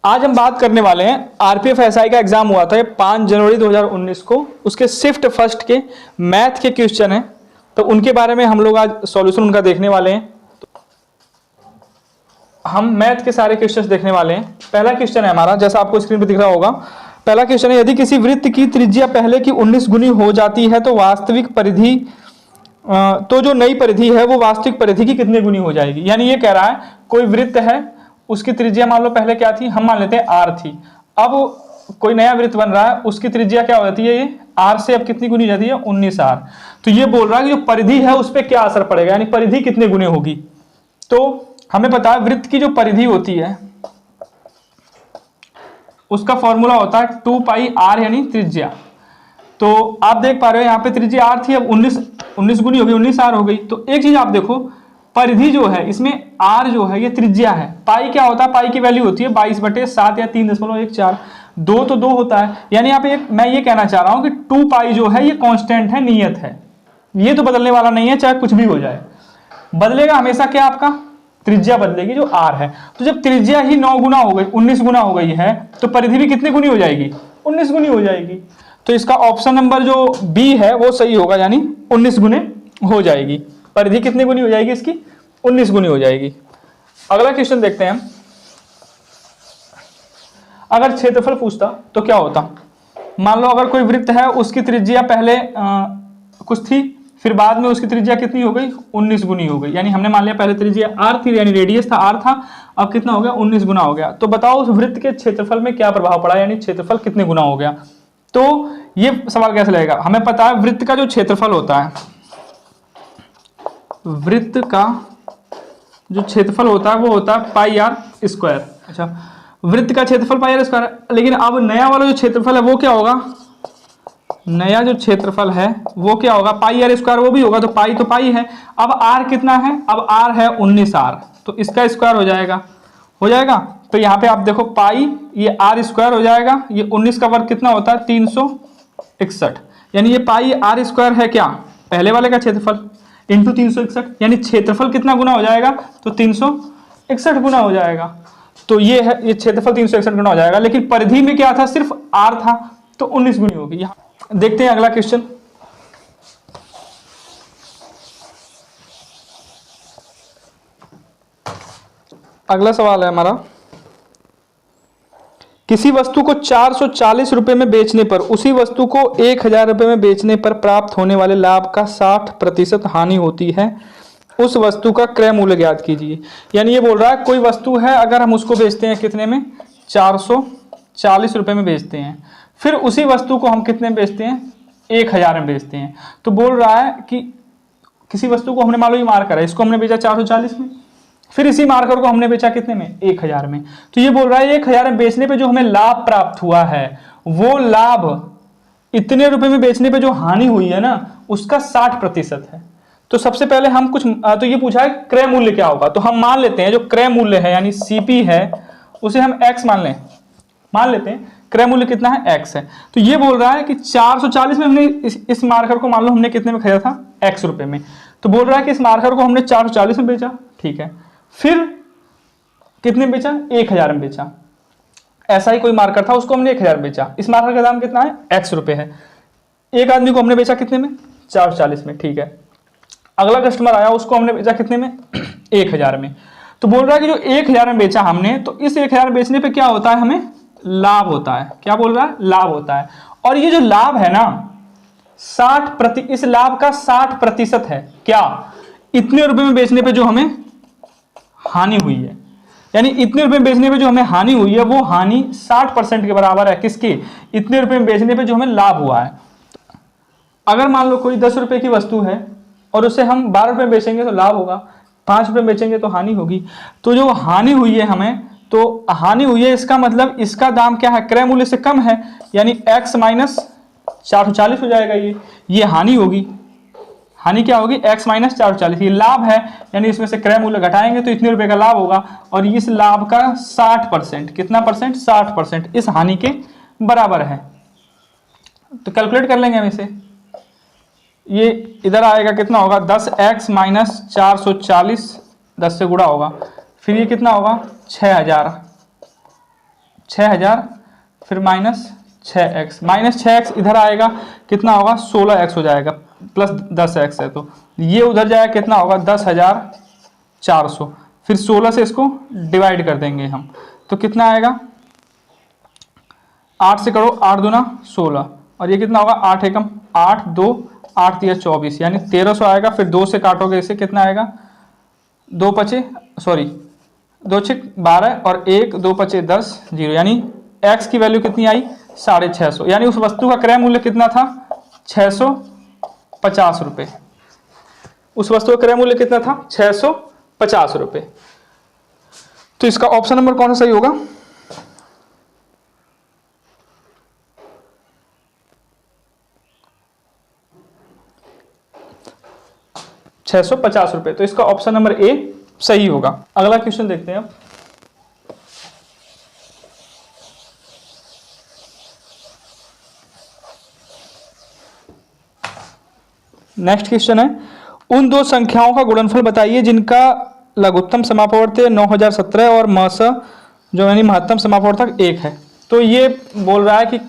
आज हम बात करने वाले हैं आरपीएफ एसआई का एग्जाम हुआ था 5 जनवरी 2019 को, उसके शिफ्ट फर्स्ट के मैथ के क्वेश्चन हैं, तो उनके बारे में हम लोग आज सॉल्यूशन उनका देखने वाले हैं। हम मैथ के सारे क्वेश्चंस देखने वाले हैं। पहला क्वेश्चन है हमारा, जैसा आपको स्क्रीन पर दिख रहा होगा। पहला क्वेश्चन है, यदि किसी वृत्त की त्रिज्या पहले की 19 गुनी हो जाती है तो वास्तविक परिधि तो जो नई परिधि है वो वास्तविक परिधि की कितने गुनी हो जाएगी। यानी ये कह रहा है कोई वृत्त है, उसकी त्रिज्या मान लो पहले क्या थी, हम मान लेते हैं r थी। अब कोई नया वृत्त बन रहा है, उसकी त्रिज्या क्या हो जाती है, ये r से अब कितनी गुनी जाती है, 19r। तो ये बोल रहा है कि जो परिधि है उस पर क्या असर पड़ेगा, यानी परिधि कितने गुनी होगी। तो हमें पता है वृत्त की जो परिधि होती है उसका फॉर्मूला होता है 2 पाई r, यानी त्रिज्या। तो आप देख पा रहे हो यहाँ पे त्रिज्या r थी, अब 19 गुनी हो गई, 19r हो गई। तो एक चीज आप देखो, परिधि जो है इसमें r जो है ये त्रिज्या है। पाई क्या होता है, पाई की वैल्यू होती है 22/7 या 3.14। 2 तो 2 होता है, यानी यहाँ पे मैं ये कहना चाह रहा हूं कि 2 पाई जो है ये कांस्टेंट है, नियत है, ये तो बदलने वाला नहीं है, चाहे कुछ भी हो जाए। बदलेगा हमेशा क्या, आपका त्रिज्या बदलेगी जो r है। तो जब त्रिज्या ही 9 गुना हो गई, 19 गुना हो गई है, तो परिधि भी कितने गुनी हो जाएगी, 19 गुनी हो जाएगी। तो इसका ऑप्शन नंबर जो बी है वो सही होगा, यानी 19 गुने हो जाएगी। परिधि कितने गुनी हो जाएगी इसकी, 19 गुनी हो जाएगी। अगला क्वेश्चन देखते हैं। अगर क्षेत्रफल पूछता तो क्या होता। मान लो अगर कोई वृत्त है, उसकी त्रिज्या पहले कुछ थी, फिर बाद में उसकी त्रिज्या कितनी हो गई, 19 गुनी हो गई। यानी हमने मान लिया पहले त्रिज्या r थी, यानी रेडियस था r था, अब कितना हो गया, 19 गुना हो गया। तो बताओ उस वृत्त के क्षेत्रफल में क्या प्रभाव पड़ा, यानी क्षेत्रफल कितने गुना हो गया। तो ये सवाल कैसे लगेगा, हमें पता है वृत्त का जो क्षेत्रफल होता है, वृत्त का जो क्षेत्रफल होता है वो होता है पाई आर स्क्वायर। अच्छा, वृत्त का क्षेत्रफल पाई आर स्क्वायर, लेकिन अब नया वाला जो क्षेत्रफल है वो क्या होगा, नया जो क्षेत्रफल है वो क्या होगा, पाई आर स्क्वायर वो भी होगा। तो पाई है, अब आर कितना है, अब आर है 19r, तो इसका स्क्वायर हो जाएगा। तो यहाँ पे आप देखो पाई, ये आर स्क्वायर हो जाएगा, ये 19 का वर्ग कितना होता है, 361। यानी ये पाई आर स्क्वायर है क्या, पहले वाले का क्षेत्रफल इंटू 361, यानी क्षेत्रफल कितना गुना हो जाएगा, तो 361 गुना हो जाएगा। तो ये है, ये क्षेत्रफल 361 गुना हो जाएगा। लेकिन परिधि में क्या था, सिर्फ r था, तो 19 गुनी होगी। यहाँ देखते हैं अगला क्वेश्चन। अगला सवाल है हमारा, किसी वस्तु को 440 रुपए में बेचने पर उसी वस्तु को 1000 रुपए में बेचने पर प्राप्त होने वाले लाभ का 60% हानि होती है, उस वस्तु का क्रय मूल्य ज्ञात कीजिए। यानी ये बोल रहा है कोई वस्तु है, अगर हम उसको बेचते हैं कितने में, 440 रुपए में बेचते हैं, फिर उसी वस्तु को हम कितने में बेचते हैं, 1000 में बेचते हैं। तो बोल रहा है कि किसी वस्तु को हमने मान लो ये मार्कर है, इसको हमने बेचा 440 में, फिर इसी मार्कर को हमने बेचा कितने में, 1000 में। तो ये बोल रहा है 1000 में बेचने पे जो हमें लाभ प्राप्त हुआ है, वो लाभ इतने रुपए में बेचने पे जो हानि हुई है ना, उसका 60% है। तो सबसे पहले हम कुछ तो ये पूछा है क्रय मूल्य क्या होगा, तो हम मान लेते हैं जो क्रय मूल्य है यानी सीपी है उसे हम x मान लेते हैं। क्रय मूल्य कितना है, x है। तो ये बोल रहा है कि 440 में हमने इस मार्कर को मान लो हमने कितने में खरीदा था, x रुपए में। तो बोल रहा है कि इस मार्कर को हमने 440 में बेचा, ठीक है, फिर कितने में बेचा, 1000 में बेचा। ऐसा ही कोई मार्कर था, उसको हमने 1000 में बेचा, इस मार्कर का दाम कितना है, x रुपए है। एक आदमी को हमने बेचा कितने में, 440 में, ठीक है। अगला कस्टमर आया, उसको हमने बेचा कितने में, 1000 में। तो बोल रहा है कि जो 1000 में बेचा हमने, तो इस 1000 बेचने पे क्या होता है, हमें लाभ होता है। क्या बोल रहा है, लाभ होता है। और ये जो लाभ है ना, इस लाभ का 60% है क्या, इतने रुपए में बेचने पे जो हमें हानि हुई है। यानी इतने रुपए में बेचने पे जो हमें हानि हुई है, वो हानि 60% के बराबर है किसके, इतने रुपए में बेचने पे जो हमें लाभ हुआ है। अगर मान लो कोई 10 रुपए की वस्तु है और उसे हम 12 रुपए में बेचेंगे तो लाभ होगा, 5 रुपए में बेचेंगे तो हानि होगी। तो जो हानि हुई है हमें, तो हानि हुई है, इसका मतलब इसका दाम क्या है, क्रय मूल्य से कम है, यानी x माइनस 440 हो जाएगा। ये हानि होगी, हानि क्या होगी, x माइनस 440। ये लाभ है, यानी इसमें से क्रय मूल्य घटाएंगे तो इतने रुपए का लाभ होगा, और इस लाभ का 60%, कितना परसेंट, 60% इस हानि के बराबर है। तो कैलकुलेट कर लेंगे हम इसे, ये इधर आएगा कितना होगा, 10x माइनस 440, 10 से गुणा होगा, फिर ये कितना होगा, 6000 6000 फिर -6x इधर आएगा कितना होगा 16x हो जाएगा प्लस 10x है तो ये उधर जाएगा कितना होगा 10,400 फिर 16 से इसको डिवाइड कर देंगे हम तो कितना आएगा 8 से करो 8 दूना 16 और ये कितना होगा 8 एकम 8 2 8 3 24 यानी 1300 आएगा। फिर 2 से काटोगे इसे कितना आएगा 2 पचे 2 6 12 और 1 2 पचे 10 0 यानी x की वैल्यू कितनी आई 650 यानी उस वस्तु का क्रय मूल्य कितना था 650 रुपये। उस वस्तु का क्रय मूल्य कितना था 650 रुपये। तो इसका ऑप्शन नंबर कौन सा सही होगा 650 रुपये। तो इसका ऑप्शन नंबर ए सही होगा। अगला क्वेश्चन देखते हैं अब। नेक्स्ट क्वेश्चन है उन दो संख्याओं का गुणनफल बताइए जिनका लघुत्तम समापवर्त 9017 और मस जो यानी महत्तम समापवर्तक 1 है। तो ये बोल रहा है कि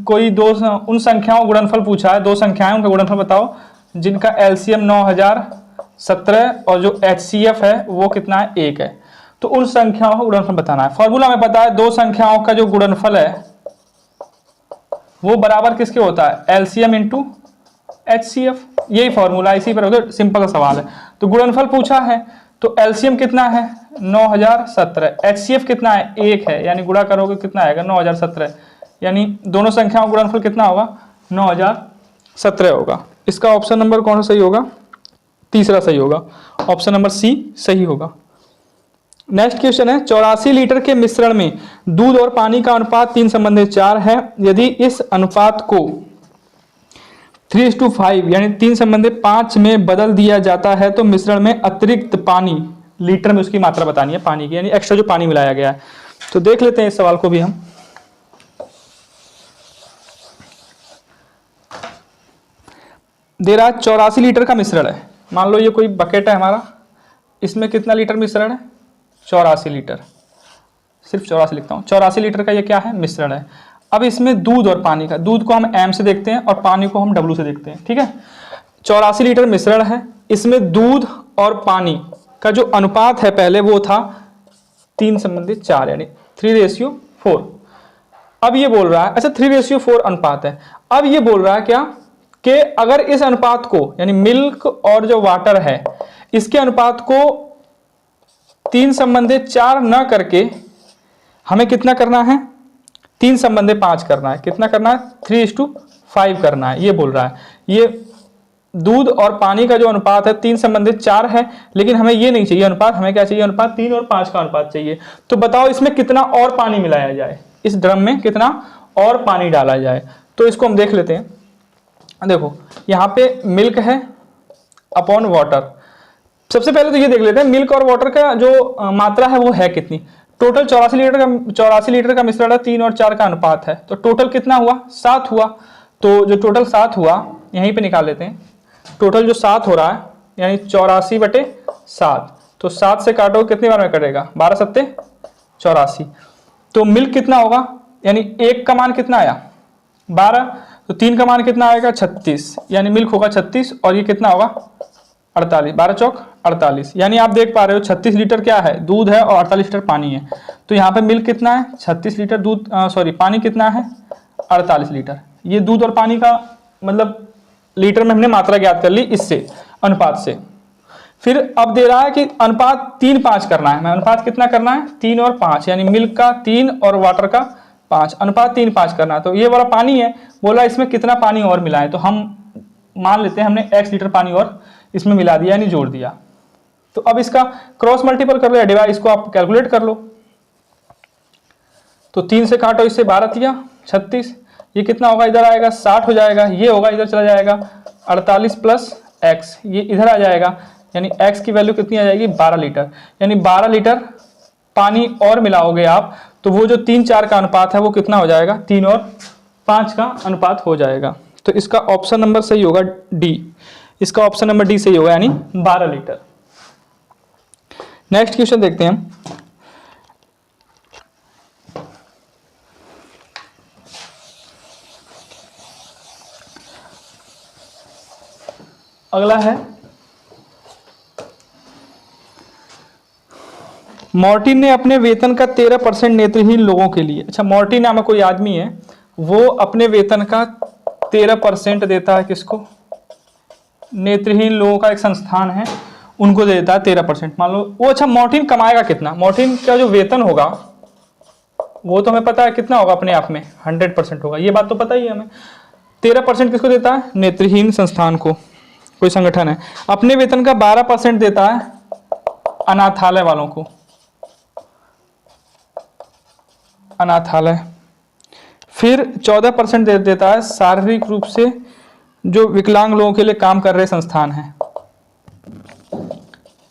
कोई दो उन संख्याओं का गुणनफल पूछा है, दो संख्याएं उनका गुणनफल बताओ जिनका एलसीएम 9017 और जो एचसीएफ है वो कितना है 1 है। तो उन संख्याओं का गुणनफल बताना है। फॉर्मूला हमें पता है दो संख्याओं का जो गुणनफल है वो बराबर किसके होता है एलसीएम इंटू एचसीएफ। यही फॉर्मूला इसी पर होता है, सिंपल सा सवाल है। तो गुणनफल पूछा है तो एलसीएम कितना है 9017, एचसीएफ कितना है 1 है यानी गुणा करोगे कितना आएगा 9017 यानी दोनों संख्याओं का गुणनफल कितना होगा 9017 होगा। इसका ऑप्शन नंबर कौन सा सही होगा तीसरा सही होगा, ऑप्शन नंबर सी सही होगा। नेक्स्ट क्वेश्चन है 84 लीटर के मिश्रण में दूध और पानी का अनुपात 3:4 है। यदि इस अनुपात को 3:5 यानी 3:5 में बदल दिया जाता है तो मिश्रण में अतिरिक्त पानी लीटर में उसकी मात्रा बतानी है पानी की यानी एक्स्ट्रा जो पानी मिलाया गया है। तो देख लेते हैं इस सवाल को भी हम। दे रहा है 84 लीटर का मिश्रण है। मान लो ये कोई बकेट है हमारा, इसमें कितना लीटर मिश्रण है 84 लीटर, सिर्फ 84 लिखता हूँ। 84 लीटर का ये क्या है मिश्रण है। अब इसमें दूध और पानी का, दूध को हम एम से देखते हैं और पानी को हम डब्ल्यू से देखते हैं, ठीक है। 84 लीटर मिश्रण है, इसमें दूध और पानी का जो अनुपात है पहले वो था 3:4 यानी 3:4। अब ये बोल रहा है अच्छा 3:4 अनुपात है। अब ये बोल रहा है क्या कि अगर इस अनुपात को यानी मिल्क और जो वाटर है इसके अनुपात को 3:4 न करके हमें कितना करना है 3:5 करना है। कितना करना है 3:5 करना है। ये बोल रहा है ये दूध और पानी का जो अनुपात है 3:4 है, लेकिन हमें ये नहीं चाहिए अनुपात, हमें क्या चाहिए अनुपात 3 और 5 का अनुपात चाहिए। तो बताओ इसमें कितना और पानी मिलाया जाए, इस ड्रम में कितना और पानी डाला जाए। तो इसको हम देख लेते हैं। देखो यहाँ पे मिल्क है अपॉन वाटर। सबसे पहले तो ये देख लेते हैं मिल्क और वाटर का जो मात्रा है वो है कितनी। टोटल 84 लीटर का मिश्रण है, 3 और 4 का अनुपात है। तो टोटल कितना हुआ 7 हुआ। तो जो टोटल 7 हुआ यहीं पे निकाल लेते हैं। टोटल जो 7 हो रहा है यानी 84/7। तो 7 से काटो कितनी बार में कटेगा 12 7 84। तो मिल्क कितना होगा यानी 1 का मान कितना आया 12, तो 3 का मान कितना आएगा 36 यानी मिल्क होगा 36 और ये कितना होगा 48, 12 चौक 48। यानी आप देख पा रहे हो 36 लीटर क्या है दूध है और 48 लीटर पानी है। तो यहाँ पे मिल्क कितना है 36 लीटर, दूध पानी कितना है 48 लीटर। ये दूध और पानी का मतलब लीटर में हमने मात्रा ज्ञात कर ली इससे अनुपात से। फिर अब दे रहा है कि अनुपात 3:5 करना है। अनुपात कितना करना है 3 और 5 यानी मिल्क का 3 और वाटर का 5, अनुपात 3:5 करना है। तो ये वाला पानी है, बोला इसमें कितना पानी और मिलाएं। तो हम मान लेते हैं हमने x लीटर पानी और इसमें मिला दिया यानी जोड़ दिया। तो अब इसका क्रॉस मल्टीपल कर लो या डिवाइड, इसको आप कैलकुलेट कर लो। तो 3 से काटो इससे 12 तिया 36, ये कितना होगा इधर आएगा 60 हो जाएगा, ये होगा इधर चला जाएगा 48 प्लस x, ये इधर आ जाएगा यानी x की वैल्यू कितनी आ जाएगी 12 लीटर। यानी 12 लीटर पानी और मिलाओगे आप तो वो जो 3-4 का अनुपात है वो कितना हो जाएगा 3 और 5 का अनुपात हो जाएगा। तो इसका ऑप्शन नंबर सही होगा डी। इसका ऑप्शन नंबर डी सही होगा यानी 12 लीटर। नेक्स्ट क्वेश्चन देखते हैं हम। अगला है मॉर्टिन ने अपने वेतन का 13% नेत्रहीन लोगों के लिए, अच्छा मॉर्टिन नाम कोई आदमी है, वो अपने वेतन का 13% देता है किसको, नेत्रहीन लोगों का एक संस्थान है उनको दे देता है 13%। मान लो वो, अच्छा मॉर्टिन कमाएगा कितना, मॉर्टिन का जो वेतन होगा वो तो हमें पता है कितना होगा, अपने आप में 100% होगा, ये बात तो पता ही है हमें। 13% किसको देता है, नेत्रहीन संस्थान को, कोई संगठन है। अपने वेतन का 12% देता है अनाथालय वालों को, अनाथालय। फिर 14% दे देता है शारीरिक रूप से जो विकलांग लोगों के लिए काम कर रहे संस्थान हैं,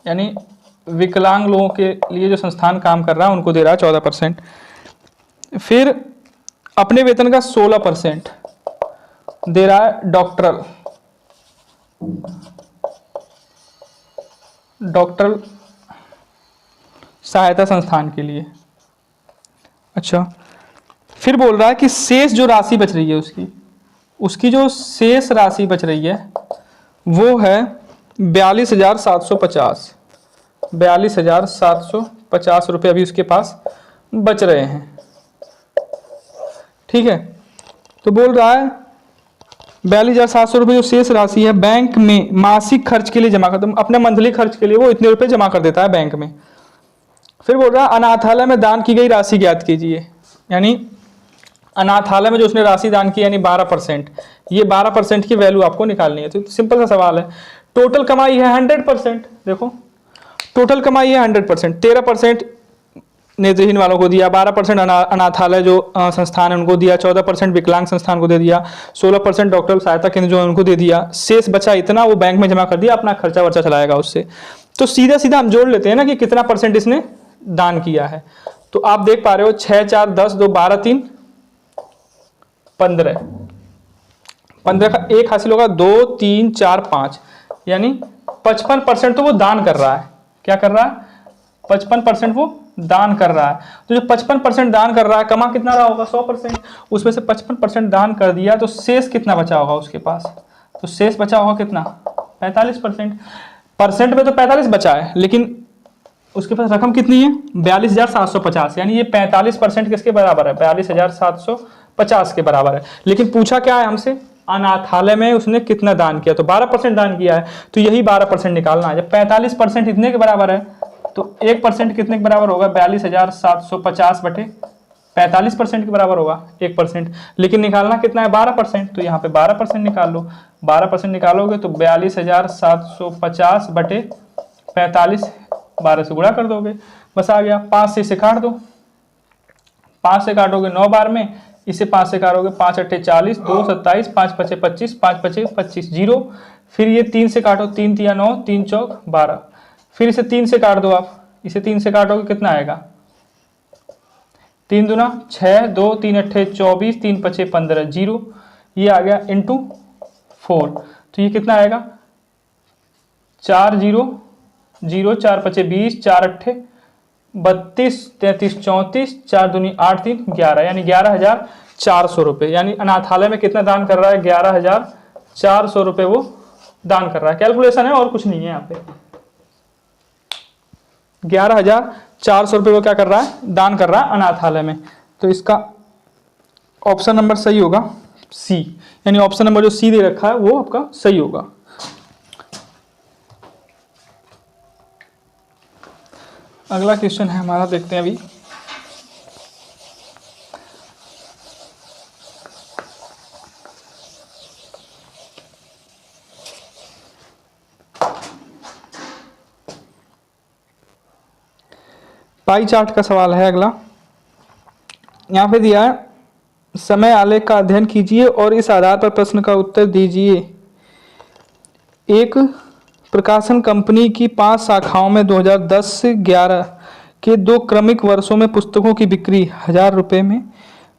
यानी विकलांग लोगों के लिए जो संस्थान काम कर रहा है उनको दे रहा है 14%। फिर अपने वेतन का 16% दे रहा है डॉक्टरल सहायता संस्थान के लिए। अच्छा, फिर बोल रहा है कि शेष जो राशि बच रही है उसकी जो शेष राशि बच रही है वो है 42,750 रुपये अभी उसके पास बच रहे हैं। ठीक है, तो बोल रहा है 42,700 रुपये जो शेष राशि है बैंक में मासिक खर्च के लिए जमा कर, अपने मंथली खर्च के लिए वो इतने रुपए जमा कर देता है बैंक में। फिर बोल रहा है अनाथालय में दान की गई राशि ज्ञात कीजिए, यानी अनाथालय में जो उसने राशि दान की यानी 12%, ये 12% की वैल्यू आपको निकालनी है। तो सिंपल सा सवाल है, टोटल कमाई है 100%, देखो टोटल कमाई है 100%, 13% नेत्रहीन वालों को दिया, 12% अनाथालय जो संस्थान है उनको दिया, 14% विकलांग संस्थान को दे दिया, 16% डॉक्टर सहायता केंद्र जो है उनको दे दिया, शेष बचा इतना वो बैंक में जमा कर दिया, अपना खर्चा वर्चा चलाएगा उससे। तो सीधा सीधा हम जोड़ लेते हैं ना कि कितना परसेंट इसने दान किया है। तो आप देख पा रहे हो 6, 4, 10, 2, 12, 3, 15, 15 का एक हासिल होगा, 2, 3, 4, 5, यानी 55% तो वो दान कर रहा है। क्या कर रहा है, 55% वो दान कर रहा है। तो जो 55% दान कर रहा है, कमा कितना रहा होगा 100%, उसमें से 55% दान कर दिया, तो शेष कितना बचा होगा उसके पास, तो शेष बचा होगा कितना 45%। परसेंट में तो 45 बचा है, लेकिन उसके पास रकम कितनी है 42,750, यानी ये 45% किसके बराबर है, 42,750 के बराबर है। लेकिन पूछा क्या है हमसे, अनाथालय में उसने कितना दान किया, तो 12% दान किया है, तो यही 12% निकालना है। जब 45% इतने के बराबर है तो 1% कितने के बराबर होगा, 42,750 बटे 45% के बराबर होगा 1%, लेकिन निकालना कितना है 12%, तो यहाँ पे 12% निकाल लो। 12% निकालोगे तो 42,750 बटे 45, 12 से गुणा कर दोगे, बस आ गया। 5 से इसे काट दो, 5 से काटोगे 9 बार में, इसे 5 से काटोगे 5 अट्ठे 40, 2 27, 5 पचे 25, 5 पचे 25, 0। फिर ये 3 से काटो, 3 तिया 9, 3 चौक 12, फिर इसे 3 से काट दो आप, इसे 3 से काटोगे कितना आएगा, 3 दूना 6, 2 3 अट्ठे 24, 3 पचे 15, 0, ये आ गया इंटू 4, तो ये कितना आएगा 4 0 0, 4 पचे 20, 4 अट्ठे 32, 33 34, 4 दूनी 8 3 11, यानी 11,400 रुपये। यानी अनाथालय में कितना दान कर रहा है, 11,400 रुपये वो दान कर रहा है। कैलकुलेशन है और कुछ नहीं है यहाँ पे। 11,400 रुपये वो क्या कर रहा है, दान कर रहा है अनाथालय में। तो इसका ऑप्शन नंबर सही होगा सी, यानी ऑप्शन नंबर जो सी दे रखा है वो आपका सही होगा। अगला क्वेश्चन है हमारा, देखते हैं अभी। पाई चार्ट का सवाल है अगला। यहाँ पे दिया है समय आलेख का अध्ययन कीजिए और इस आधार पर प्रश्न का उत्तर दीजिए। एक प्रकाशन कंपनी की 5 शाखाओं में 2010 से 11 के 2 क्रमिक वर्षों में पुस्तकों की बिक्री 1000 रुपये में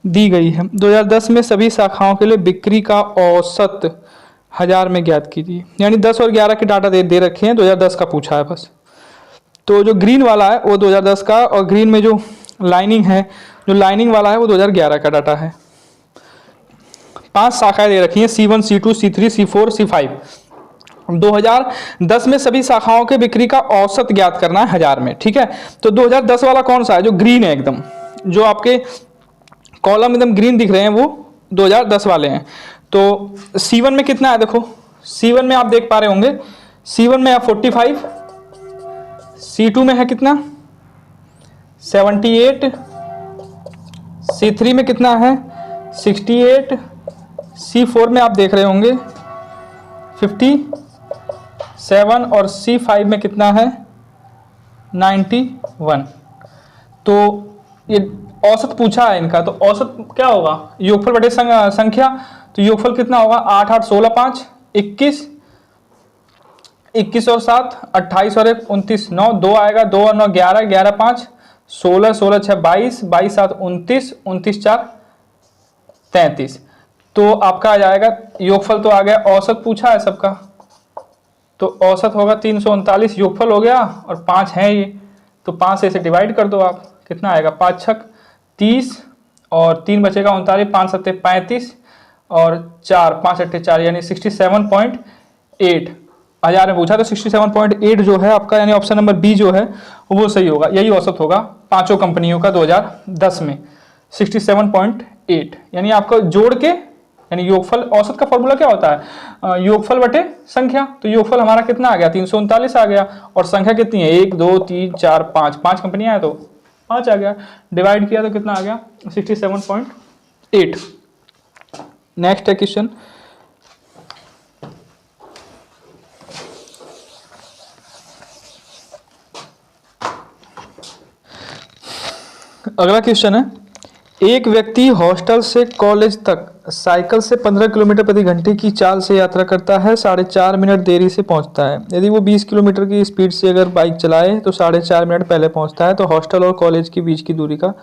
दी गई है। 2010 में सभी शाखाओं के लिए बिक्री का औसत 1000 में ज्ञात कीजिए। यानी 10 और 11 के डाटा दे रखे हैं, 2010 का पूछा है बस। तो जो ग्रीन वाला है वो 2010 का, और ग्रीन में जो लाइनिंग है, जो लाइनिंग वाला है वो 2011 का डाटा है। 5 शाखाएं दे रखी हैं, C1 C2 C3 C4 C5। 2010 में सभी शाखाओं के बिक्री का औसत ज्ञात करना है 1000 में, ठीक है। तो 2010 वाला कौन सा है, जो ग्रीन है एकदम, जो आपके कॉलम एकदम ग्रीन दिख रहे हैं, वो 2010 वाले हैं। तो C1 में कितना है, देखो C1 में आप देख पा रहे होंगे, C1 में है 45, C2 में है कितना 78, C3 में कितना है 68, C4 में आप देख रहे होंगे 57 और C5 में कितना है 91। तो ये औसत पूछा है इनका, तो औसत क्या होगा, योगफल बटे संख्या। तो योगफल कितना होगा 8 8 16 5 21, 21 और 7 28 और 1 29, 9 2 आएगा, 2 और 9 11, 11 5 16, 16 6 22, 22 7 29, 29 4 33। तो आपका आ जाएगा योगफल तो आ गया, औसत पूछा है सबका, तो औसत होगा 339, योगफल हो गया और 5 है ये, तो 5 से इसे डिवाइड कर दो आप, कितना आएगा 5 छक 30 और 3 बचेगा 39, 5 सत्ते 35 और 4 5 अट्ठे 4 यानी 67.8। 1000 में पूछा तो 67.8 जो है आपका, यानी ऑप्शन नंबर बी जो है वो सही होगा। यही औसत होगा पांचों कंपनियों का 2010 में 67.8। यानी आपको जोड़ के, यानी योगफल, औसत का फॉर्मूला क्या होता है योगफल बटे संख्या। तो योगफल हमारा कितना आ गया 339 आ गया, और संख्या कितनी है 1 2 3 4 5, 5 कंपनियां हैं तो 5 आ गया, डिवाइड किया तो कितना आ गया 67.8। नेक्स्ट है क्वेश्चन, अगला क्वेश्चन है, एक व्यक्ति हॉस्टल से कॉलेज तक साइकिल से 15 किलोमीटर प्रति घंटे की चाल से यात्रा करता है, 4.5 मिनट देरी से पहुंचता है। यदि वो 20 किलोमीटर की स्पीड से अगर बाइक चलाए तो 4.5 मिनट पहले पहुंचता है। तो हॉस्टल और कॉलेज के बीच की दूरी का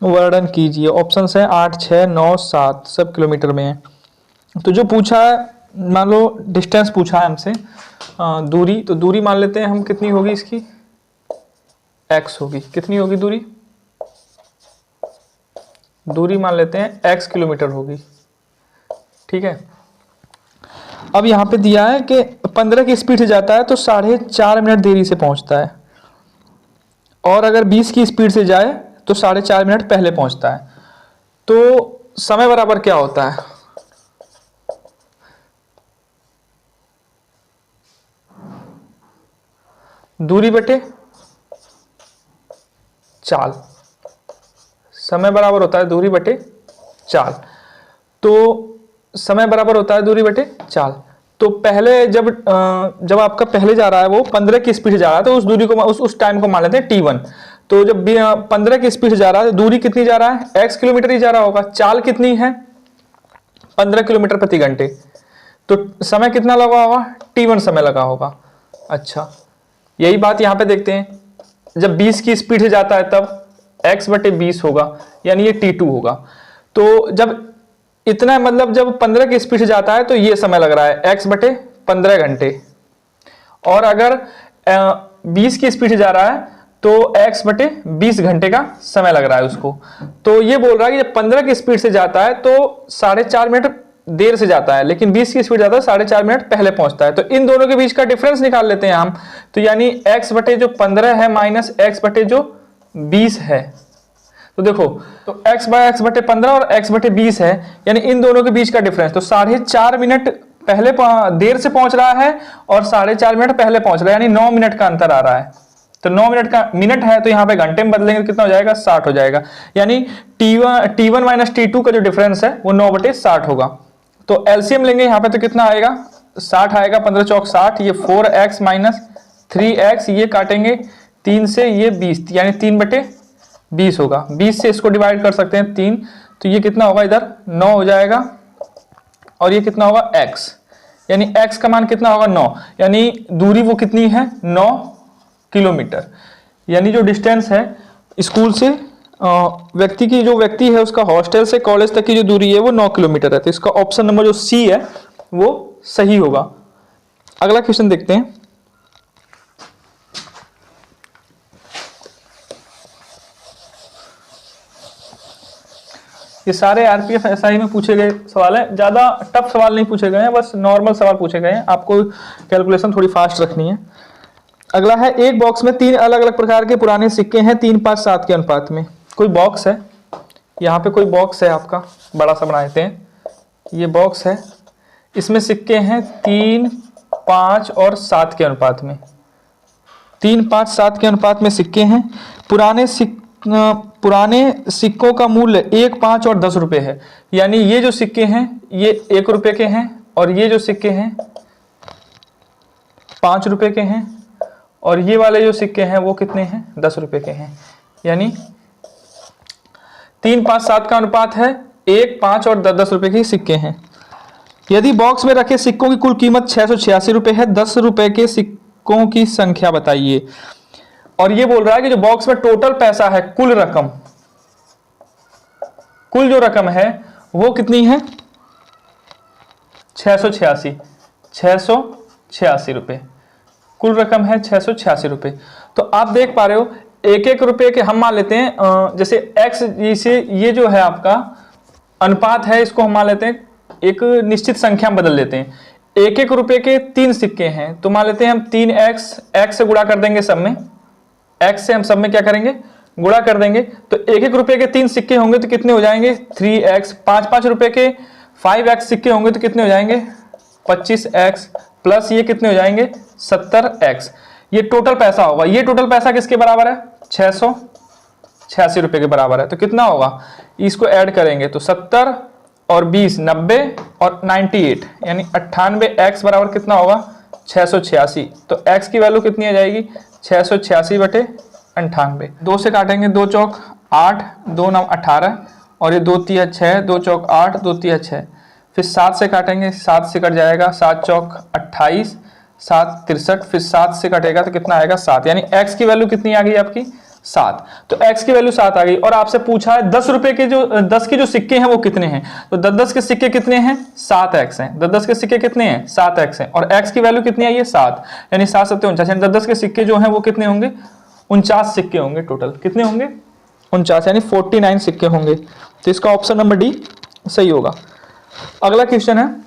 वर्णन कीजिए। ऑप्शंस है 8 6 9 7, सब किलोमीटर में है। तो जो पूछा है, मान लो डिस्टेंस पूछा है हमसे, दूरी, तो दूरी मान लेते हैं हम, कितनी होगी इसकी x होगी, कितनी होगी दूरी मान लेते हैं x किलोमीटर होगी, ठीक है। अब यहाँ पे दिया है कि 15 की स्पीड से जाता है तो 4.5 मिनट देरी से पहुंचता है, और अगर 20 की स्पीड से जाए तो 4.5 मिनट पहले पहुंचता है। तो समय बराबर क्या होता है, दूरी बटे चाल, समय बराबर होता है दूरी बटे चाल। तो समय बराबर होता है दूरी बटे चाल। तो पहले जब आपका पहले जा रहा है वो 15 की स्पीड से जा रहा है, तो उस दूरी को उस टाइम को मान लेते हैं t1। तो जब 15 की स्पीड से जा रहा है, दूरी कितनी जा रहा है x किलोमीटर ही जा रहा होगा, चाल कितनी है 15 किलोमीटर प्रति घंटे, तो समय कितना लगा होगा t1 समय लगा होगा। अच्छा, यही बात यहां पे देखते हैं, जब 20 की स्पीड से जाता है तब x बटे 20 होगा, यानी ये t2 होगा। तो जब इतना, मतलब जब 15 की स्पीड से जाता है तो ये समय लग रहा है x बटे 15 घंटे, और अगर 20 की स्पीड से जा रहा है तो x बटे 20 घंटे का समय लग रहा है उसको। तो ये बोल रहा है कि जब 15 की स्पीड से जाता है तो 4.5 मिनट देर से जाता है, लेकिन 20 की स्पीड जाता है 4.5 मिनट पहले पहुंचता है। तो इन दोनों के बीच का डिफरेंस निकाल लेते हैं हम। तो यानी x बटे जो 15 है माइनस x बटे जो 20 है, तो देखो, तो x बटे 15 और x बटे 20 है, यानी इन दोनों के बीच का डिफरेंस। तो 4.5 मिनट पहले देर से पहुंच रहा है और 4.5 मिनट पहले पहुंच रहा है, यानी 9 मिनट का अंतर आ रहा है। तो 9 मिनट का मिनट है तो यहाँ पे घंटे में बदलेंगे तो कितना हो जाएगा 60 हो जाएगा, यानी t1 माइनस t2 का जो डिफरेंस है वो 9 बटे 60 होगा। तो एलसीएम लेंगे यहाँ पे तो कितना आएगा 60 आएगा, 15 चौक 60, ये 4x माइनस 3x, ये काटेंगे 3 से, ये 20, यानी 3 बटे 20 होगा। 20 से इसको डिवाइड कर सकते हैं 3, तो ये कितना होगा इधर 9 हो जाएगा, और ये कितना होगा x, यानी x का मान कितना होगा 9, यानी दूरी वो कितनी है 9 किलोमीटर। यानी जो डिस्टेंस है स्कूल से व्यक्ति की, जो व्यक्ति है उसका हॉस्टल से कॉलेज तक की जो दूरी है वो 9 किलोमीटर है। तो इसका ऑप्शन नंबर जो सी है वो सही होगा। अगला क्वेश्चन देखते हैं, ये सारे आरपीएफ एसआई में पूछे गए सवाल हैं, ज़्यादा टफ सवाल नहीं पूछे गए हैं, बस नॉर्मल सवाल पूछे गए हैं। आपको कैलकुलेशन थोड़ी फास्ट रखनी है। अगला है, एक बॉक्स में 3 अलग अलग प्रकार के पुराने सिक्के हैं 3, 5, 7 के अनुपात में। कोई बॉक्स है, यहाँ पे कोई बॉक्स है आपका, बड़ा सा बना देते हैं, ये बॉक्स है, इसमें सिक्के हैं 3, 5 और 7 के अनुपात में। 3, 5, 7 के अनुपात में सिक्के हैं। पुराने सिक्कों का मूल्य 1, 5 और 10 रुपए है। यानी ये जो सिक्के हैं ये 1 रुपए के हैं, और ये जो सिक्के हैं 5 रुपए के हैं, और ये वाले जो सिक्के हैं वो कितने हैं, 10 रुपए के हैं। यानी 3, 5, 7 का अनुपात है, 1, 5 और 10 रुपए के सिक्के हैं। यदि बॉक्स में रखे सिक्कों की कुल कीमत 686 रुपए है, 10 रुपए के सिक्कों की संख्या बताइए। और ये बोल रहा है कि जो बॉक्स में टोटल पैसा है, कुल रकम, कुल जो रकम है वो कितनी है, 686 रुपए। कुल रकम है 686 रुपए। तो आप देख पा रहे हो 1-1 रुपए के हम मान लेते हैं, जैसे x, जैसे ये जो है आपका अनुपात है, इसको हम मान लेते हैं एक निश्चित संख्या में बदल देते हैं। 1-1 रुपए के 3 सिक्के हैं, तो मान लेते हैं हम 3x, x से गुणा कर देंगे सब में, x से हम सब में क्या करेंगे, गुणा कर देंगे। तो 1-1 रुपए के 3 सिक्के होंगे तो कितने हो जाएंगे, 3x। 5-5 रुपए के 5x सिक्के होंगे तो कितने हो जाएंगे, 25x, प्लस ये कितने हो जाएंगे, 70x। ये टोटल पैसा होगा। ये टोटल पैसा किसके बराबर है, 686 रुपए के बराबर है। तो कितना होगा, इसको ऐड करेंगे तो 70 और 20 90 और 98, यानी 98x बराबर कितना होगा, 686। तो x की वैल्यू कितनी आ जाएगी, 686 बटे 98। 2 से काटेंगे, 2 चौक 8, 2 9 18, और ये 2 तिया 6, 2 चौक 8, 2 तिया 6। फिर 7 से काटेंगे, 7 से कट जाएगा, 7 चौक 28, 7 63, फिर 7 से कटेगा तो कितना आएगा, 7। यानी x की वैल्यू कितनी आ गई आपकी, 7। तो x की वैल्यू 7 आ गई। और आपसे पूछा है 10 रुपए के जो 10 के जो सिक्के हैं वो कितने हैं, तो 10 के सिक्के कितने हैं, 7x हैं। 10 के सिक्के कितने हैं, 7x हैं, और x की वैल्यू कितनी आई है, 7। यानी 7 7 49, यानी 10 के सिक्के जो हैं वो कितने होंगे, 49 सिक्के होंगे। टोटल कितने होंगे, 49, यानी 49 सिक्के होंगे। तो इसका ऑप्शन नंबर डी सही होगा। अगला क्वेश्चन है,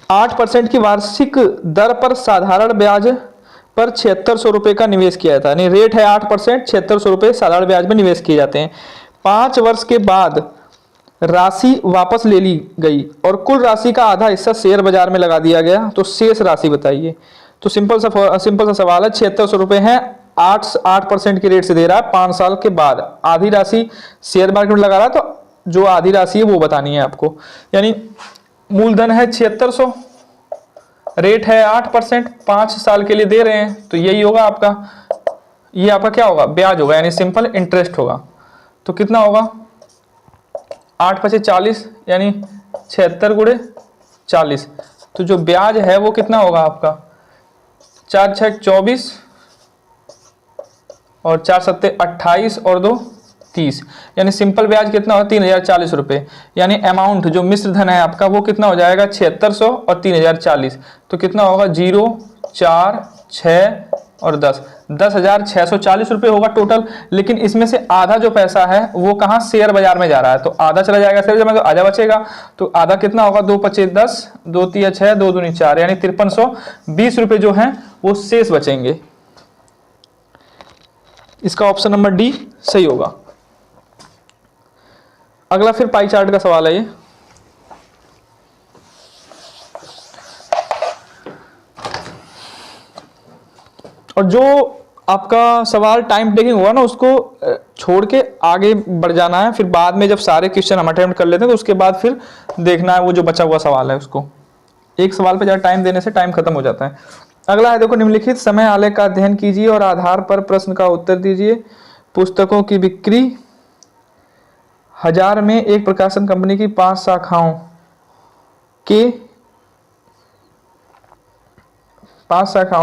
%8 की वार्षिक दर पर साधारण ब्याज पर 7600 रुपए का निवेश किया था। यानी रेट है 8%, 7600 रुपए साधारण ब्याज में निवेश किए जाते हैं। 5 वर्ष के बाद राशि वापस ले ली गई और कुल राशि का आधा हिस्सा शेयर बाजार में लगा दिया गया, तो शेष राशि बताइए। तो सिंपल सा सवाल है, 7600 रुपए है, 8% की रेट से दे रहा है। 5 साल के बाद आधी राशि शेयर मार्केट में लगा रहा है, तो जो आधी राशि है वो बतानी है आपको। यानी मूलधन है 7600, रेट है 8%, 5 साल के लिए दे रहे हैं, तो यही होगा आपका, ये आपका क्या होगा, ब्याज होगा, यानी सिंपल इंटरेस्ट होगा। तो कितना होगा, 8 × 40, यानी 76 × 40। तो जो ब्याज है वो कितना होगा आपका, 4 × 6 = 24, और 4 × 7 = 28, और 2 = 30। यानी सिंपल ब्याज कितना होगा, 3040 रुपए। यानी अमाउंट जो मिश्र धन है आपका वो कितना हो जाएगा, 7600 और 3040। तो कितना होगा, 0 4 6 और 10, 10,640 रुपए होगा टोटल। लेकिन इसमें से आधा जो पैसा है वो कहाँ, शेयर बाजार में जा रहा है, तो आधा चला जाएगा शेयर बाजार में, तो आधा बचेगा। तो आधा कितना होगा, 2 × 5 = 10, 2 × 3 = 6, 2 × 2 = 4, यानी 5320 रुपए जो है वो शेष बचेंगे। इसका ऑप्शन नंबर डी सही होगा। अगला फिर पाई चार्ट का सवाल है ये। और जो आपका सवाल टाइम टेकिंग हुआ ना, उसको छोड़ के आगे बढ़ जाना है। फिर बाद में जब सारे क्वेश्चन हम अटेम्प्ट कर लेते हैं तो उसके बाद फिर देखना है वो जो बचा हुआ सवाल है उसको। एक सवाल पे ज़्यादा टाइम देने से टाइम खत्म हो जाता है। अगला है, देखो, निम्नलिखित समय आलेख का अध्ययन कीजिए और आधार पर प्रश्न का उत्तर दीजिए। पुस्तकों की बिक्री 1000 में एक प्रकाशन कंपनी की 5 शाखाओं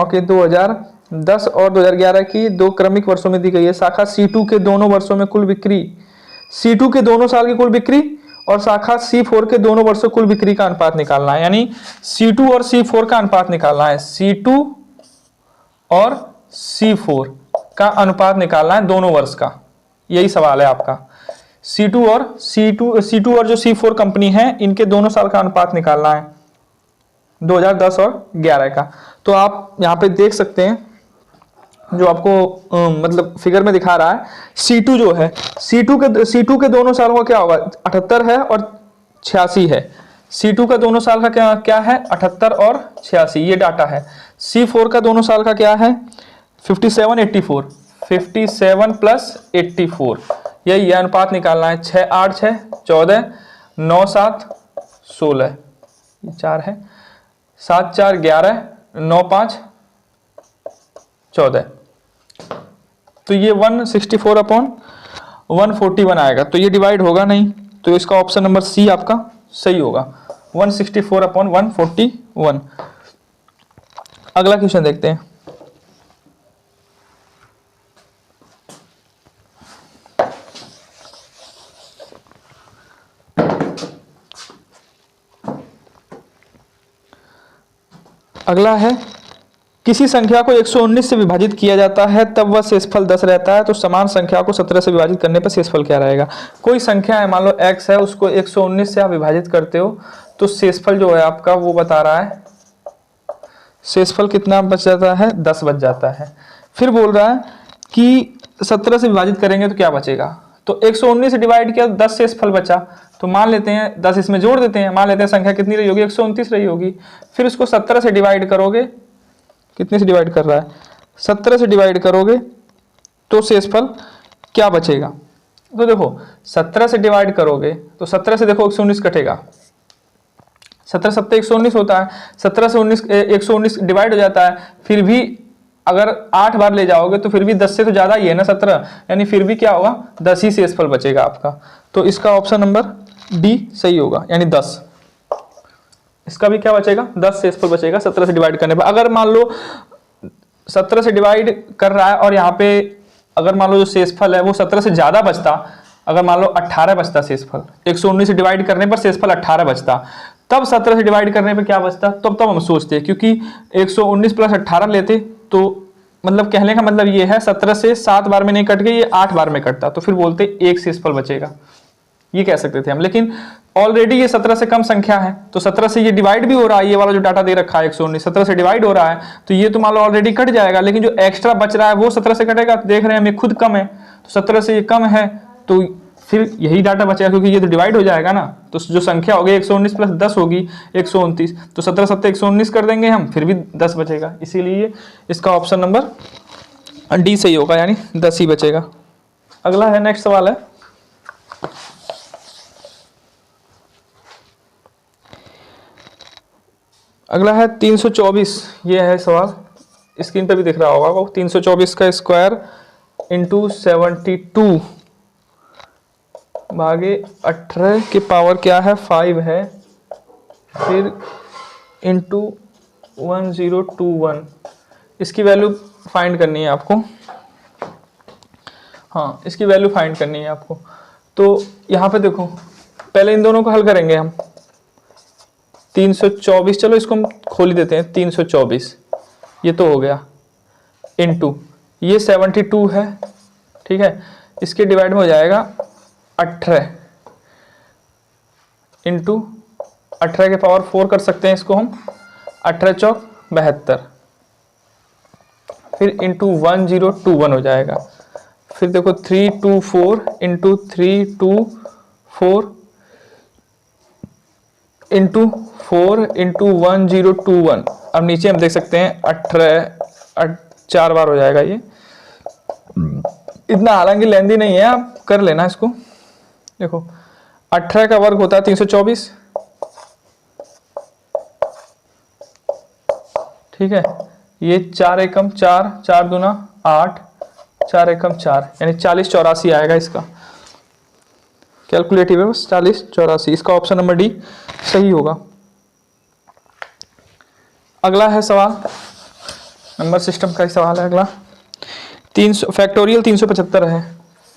के 2010 और 2011 की 2 क्रमिक वर्षों में दी गई है। शाखा C2 के दोनों वर्षों में कुल बिक्री, C2 के दोनों साल की कुल बिक्री और शाखा C4 के दोनों वर्षों कुल बिक्री का अनुपात निकालना है। यानी C2 और C4 का अनुपात निकालना है। C2 और C4 का अनुपात निकालना है दोनों वर्ष का, यही सवाल है आपका। C2 और जो C4 कंपनी है इनके दोनों साल का अनुपात निकालना है 2010 और 11 का। तो आप यहाँ पे देख सकते हैं जो आपको मतलब फिगर में दिखा रहा है, C2 जो है C2 के दोनों सालों का क्या होगा, 78 है और 86 है। C2 का दोनों साल का क्या है, 78 और 86, ये डाटा है। C4 का दोनों साल का क्या है, 57 84, 57 प्लस 84, यही अनुपात निकालना है। 6 8 6 14, 9 7 16, 4 है, 7 4 11, 9 5 14, तो ये 164 अपॉन 141 आएगा। तो ये डिवाइड होगा नहीं, तो इसका ऑप्शन नंबर सी आपका सही होगा, 164 अपॉन 141। अगला क्वेश्चन देखते हैं। अगला है, किसी संख्या को 119 से विभाजित किया जाता है तब वह शेषफल 10 रहता है, तो समान संख्या को 17 से विभाजित करने पर शेषफल क्या रहेगा। कोई संख्या है, मान लो x है, उसको 119 से आप विभाजित करते हो तो शेषफल जो है आपका वो बता रहा है, शेषफल कितना बच जाता है, 10 बच जाता है। फिर बोल रहा है कि 17 से विभाजित करेंगे तो क्या बचेगा, तो 119 से डिवाइड किया 10 शेषफल बचा, तो मान लेते हैं 10 इसमें जोड़ देते हैं, मान लेते हैं संख्या कितनी रही होगी, 129 रही होगी। फिर उसको 17 से डिवाइड करोगे, कितने से डिवाइड कर रहा है, 17 से डिवाइड करोगे तो शेषफल क्या बचेगा। तो देखो 17 से डिवाइड करोगे तो 17 से देखो 119 कटेगा, 17 सत्ते 119 होता है, 17 से 119 डिवाइड हो जाता है। फिर भी अगर 8 बार ले जाओगे तो फिर भी 10 से तो ज्यादा ही है ना 17, यानी फिर भी क्या होगा, 10 ही शेषफल बचेगा आपका। तो इसका ऑप्शन नंबर डी सही होगा, यानी 10। इसका भी क्या बचेगा, 10 शेषफल बचेगा 17 से डिवाइड करने पर। अगर मान लो 17 से डिवाइड कर रहा है और यहाँ पे अगर मान लो जो शेषफल है वो 17 से ज्यादा बचता, अगर मान लो 18 बचता शेषफल, 119 से डिवाइड करने पर शेषफल 18 बचता, तब 17 से डिवाइड करने पर क्या बचता, तब हम सोचते, क्योंकि 119 प्लस 18 लेते तो मतलब कहने का मतलब ये है 17 से 7 बार में नहीं कट गई, ये 8 बार में कटता, तो फिर बोलते एक शेषफल बचेगा, ये कह सकते थे हम। लेकिन ऑलरेडी ये 17 से कम संख्या है, तो 17 से ये डिवाइड भी हो रहा है, ये वाला जो डाटा दे रखा है 119 17 से डिवाइड हो रहा है, तो ये तो मान लो ऑलरेडी कट जाएगा, लेकिन जो एक्स्ट्रा बच रहा है वो 17 से कटेगा। तो देख रहे हैं हम ये खुद कम है, तो 17 से ये कम है, तो फिर यही डाटा बचेगा, क्योंकि ये तो डिवाइड हो जाएगा ना। तो जो संख्या होगी 119 प्लस 10 होगी 129, तो 17 सत्ते 119 कर देंगे हम, फिर भी 10 बचेगा, इसीलिए इसका ऑप्शन नंबर डी सही होगा, यानी 10 ही बचेगा। अगला है, नेक्स्ट सवाल है, अगला है 324। ये है सवाल, स्क्रीन पे भी दिख रहा होगा वो, 324 का स्क्वायर इंटू 72 भागे 18 के पावर क्या है 5 है, फिर इंटू 1021, इसकी वैल्यू फाइंड करनी है आपको। हाँ, इसकी वैल्यू फाइंड करनी है आपको। तो यहाँ पे देखो, पहले इन दोनों को हल करेंगे हम। 324, चलो इसको हम खोल ही देते हैं, 324 ये तो हो गया, इंटू ये 72 है, ठीक है, इसके डिवाइड में हो जाएगा 18 इंटू 18 के पावर 4 कर सकते हैं इसको हम, 18 चौक 72, फिर इंटू 1021 हो जाएगा। फिर देखो 324 इंटू 324 इंटू 4 इंटू 1021। अब नीचे हम देख सकते हैं 18 4 बार हो जाएगा ये, इतना हालांकि लेंदी नहीं है, आप कर लेना इसको। देखो 18 का वर्ग होता है 324, ठीक है, ये 4 एकम 4, 4 दूना 8, 4 एकम 4, यानी 40 84 आएगा इसका। कैलकुलेटिव है बस, 40 84, इसका ऑप्शन नंबर डी सही होगा। अगला है सवाल, नंबर सिस्टम का ही सवाल है अगला। 300 फैक्टोरियल 375 है,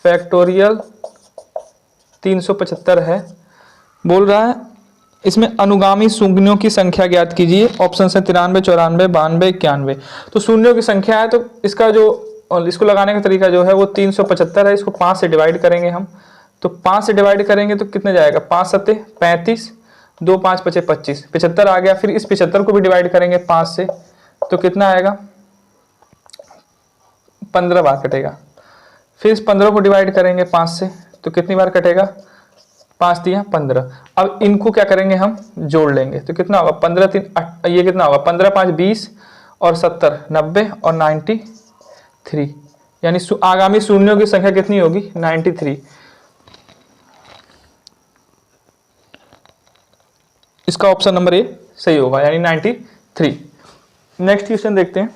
फैक्टोरियल 375 है, बोल रहा है इसमें अनुगामी शून्यों की संख्या ज्ञात कीजिए। ऑप्शन है 93, 94, 92, 91। तो शून्यों की संख्या है, तो इसका जो और इसको लगाने का तरीका जो है वो 375 है। इसको 5 से डिवाइड करेंगे हम, तो 5 से डिवाइड करेंगे तो कितने जाएगा, 5 सत्ते 35, 2 5 बचे 25, 75 आ गया। फिर इस 75 को भी डिवाइड करेंगे 5 से, तो कितना आएगा, 15 बार कटेगा। फिर इस 15 को डिवाइड करेंगे 5 से, तो कितनी बार कटेगा, 5 दिया 15। अब इनको क्या करेंगे, हम जोड़ लेंगे, तो कितना होगा, 15 3 ये कितना होगा, 15 5 20 और 70 90 और 93, यानी आगामी शून्यों की संख्या कितनी होगी, 93। इसका ऑप्शन नंबर ए सही होगा, यानी 93। नेक्स्ट क्वेश्चन देखते हैं।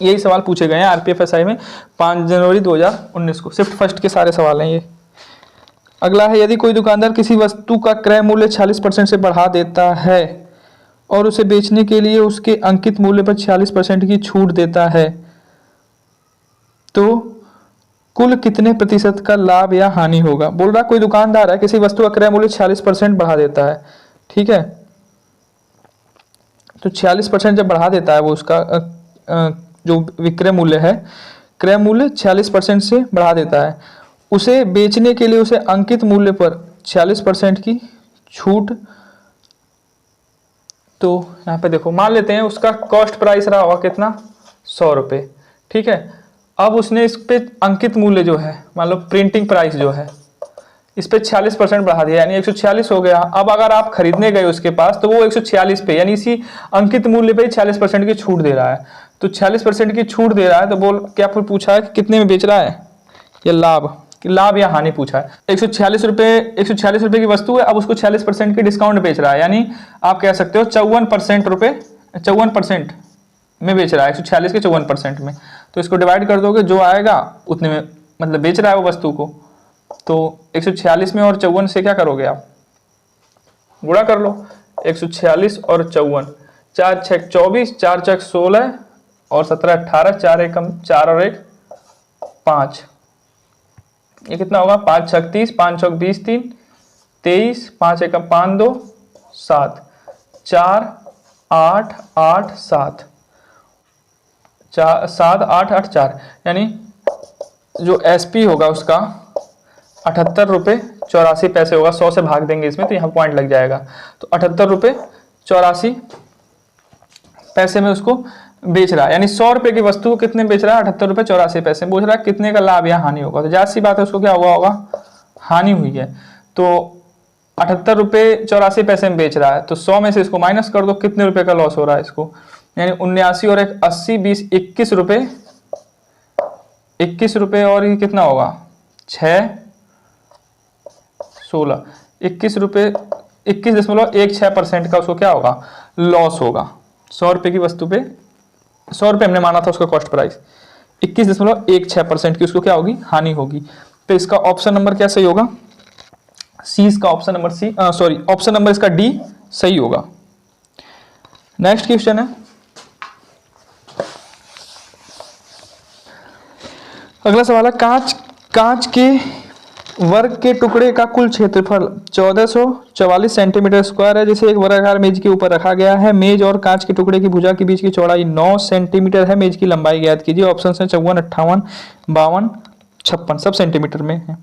यही सवाल पूछे गए हैं आरपीएफएसआई में 5 जनवरी 2019 को, शिफ्ट फर्स्ट के सारे सवाल हैं ये। अगला है, यदि कोई दुकानदार किसी वस्तु का क्रय मूल्य 40% से बढ़ा देता है और उसे बेचने के लिए उसके अंकित मूल्य पर 46% की छूट देता है, तो कुल कितने प्रतिशत का लाभ या हानि होगा। बोल रहा कोई दुकानदार है, किसी वस्तु का क्रय मूल्य 46% बढ़ा देता है, ठीक है। तो 46% जब बढ़ा देता है वो उसका जो विक्रय मूल्य है, क्रय मूल्य 46% से बढ़ा देता है, उसे बेचने के लिए उसे अंकित मूल्य पर 46% की छूट। तो यहाँ पे देखो, मान लेते हैं उसका कॉस्ट प्राइस रहा होगा कितना, 100 रुपये, ठीक है। अब उसने इस पे अंकित मूल्य जो है, मान लो प्रिंटिंग प्राइस जो है, इस पे 46% बढ़ा दिया, यानी 146 हो गया। अब अगर आप खरीदने गए उसके पास, तो वो 146 पे, यानी इसी अंकित मूल्य पे 46% की छूट दे रहा है। तो 46% की छूट दे रहा है, तो बोल क्या फिर पूछा है कि कितने में बेच रहा है, या लाभ या हानि पूछा है। 146 रुपये की वस्तु है, अब उसको 46% की डिस्काउंट बेच रहा है, यानी आप कह सकते हो 54% में बेच रहा है, 146 के 54% में। तो इसको डिवाइड कर दोगे, जो आएगा उतने में, मतलब बेच रहा है वो वस्तु को। तो 146 में और 54 से क्या करोगे आप, गुणा कर लो। 146 और 54, 4 6 24, 4 6 16 और 17 18, 4 1 4 और 1 5, ये कितना होगा, 5 6 30, 5 6 20 3 23, 5 1 5 2 7, 4 8 8 7, 7 8 8 4, यानी जो एसपी होगा उसका 78 रुपये 84 पैसे होगा। 100 से भाग देंगे इसमें, तो यहाँ पॉइंट लग जाएगा। तो 78 रुपये 84 पैसे में उसको बेच रहा है, यानी 100 रुपये की वस्तु को कितने बेच रहा है, 78 रुपये 84 पैसे में। पूछ रहा है कितने का लाभ या हानि होगा, तो जाहिर सी बात है उसको क्या हुआ होगा, हानि हुई है। तो 78 रुपये 84 पैसे में बेच रहा है, तो 100 में से इसको माइनस कर दो, कितने रुपए का लॉस हो रहा है इसको, यानी 79 और 1 80 20 21 रुपये, 21 रुपये और ये कितना होगा, 6 16, 21 रुपये 21.16% का उसको क्या होगा, लॉस होगा। 100 रुपये की वस्तु पे, 100 रुपये हमने माना था उसका कॉस्ट प्राइस, 21.16% की उसको क्या होगी, हानि होगी। तो इसका ऑप्शन नंबर क्या सही होगा, सी। इसका option number C, sorry option number इसका डी सही होगा। नेक्स्ट क्वेश्चन है, अगला सवाल है, कांच के वर्ग के टुकड़े का कुल क्षेत्रफल 1444 सेंटीमीटर स्क्वायर है, जिसे एक वर्गाकार मेज के ऊपर रखा गया है। मेज और कांच के टुकड़े की भुजा के बीच की चौड़ाई 9 सेंटीमीटर है। मेज की लंबाई ज्ञात कीजिए। ऑप्शन है 54 58 52 56, सब सेंटीमीटर में है।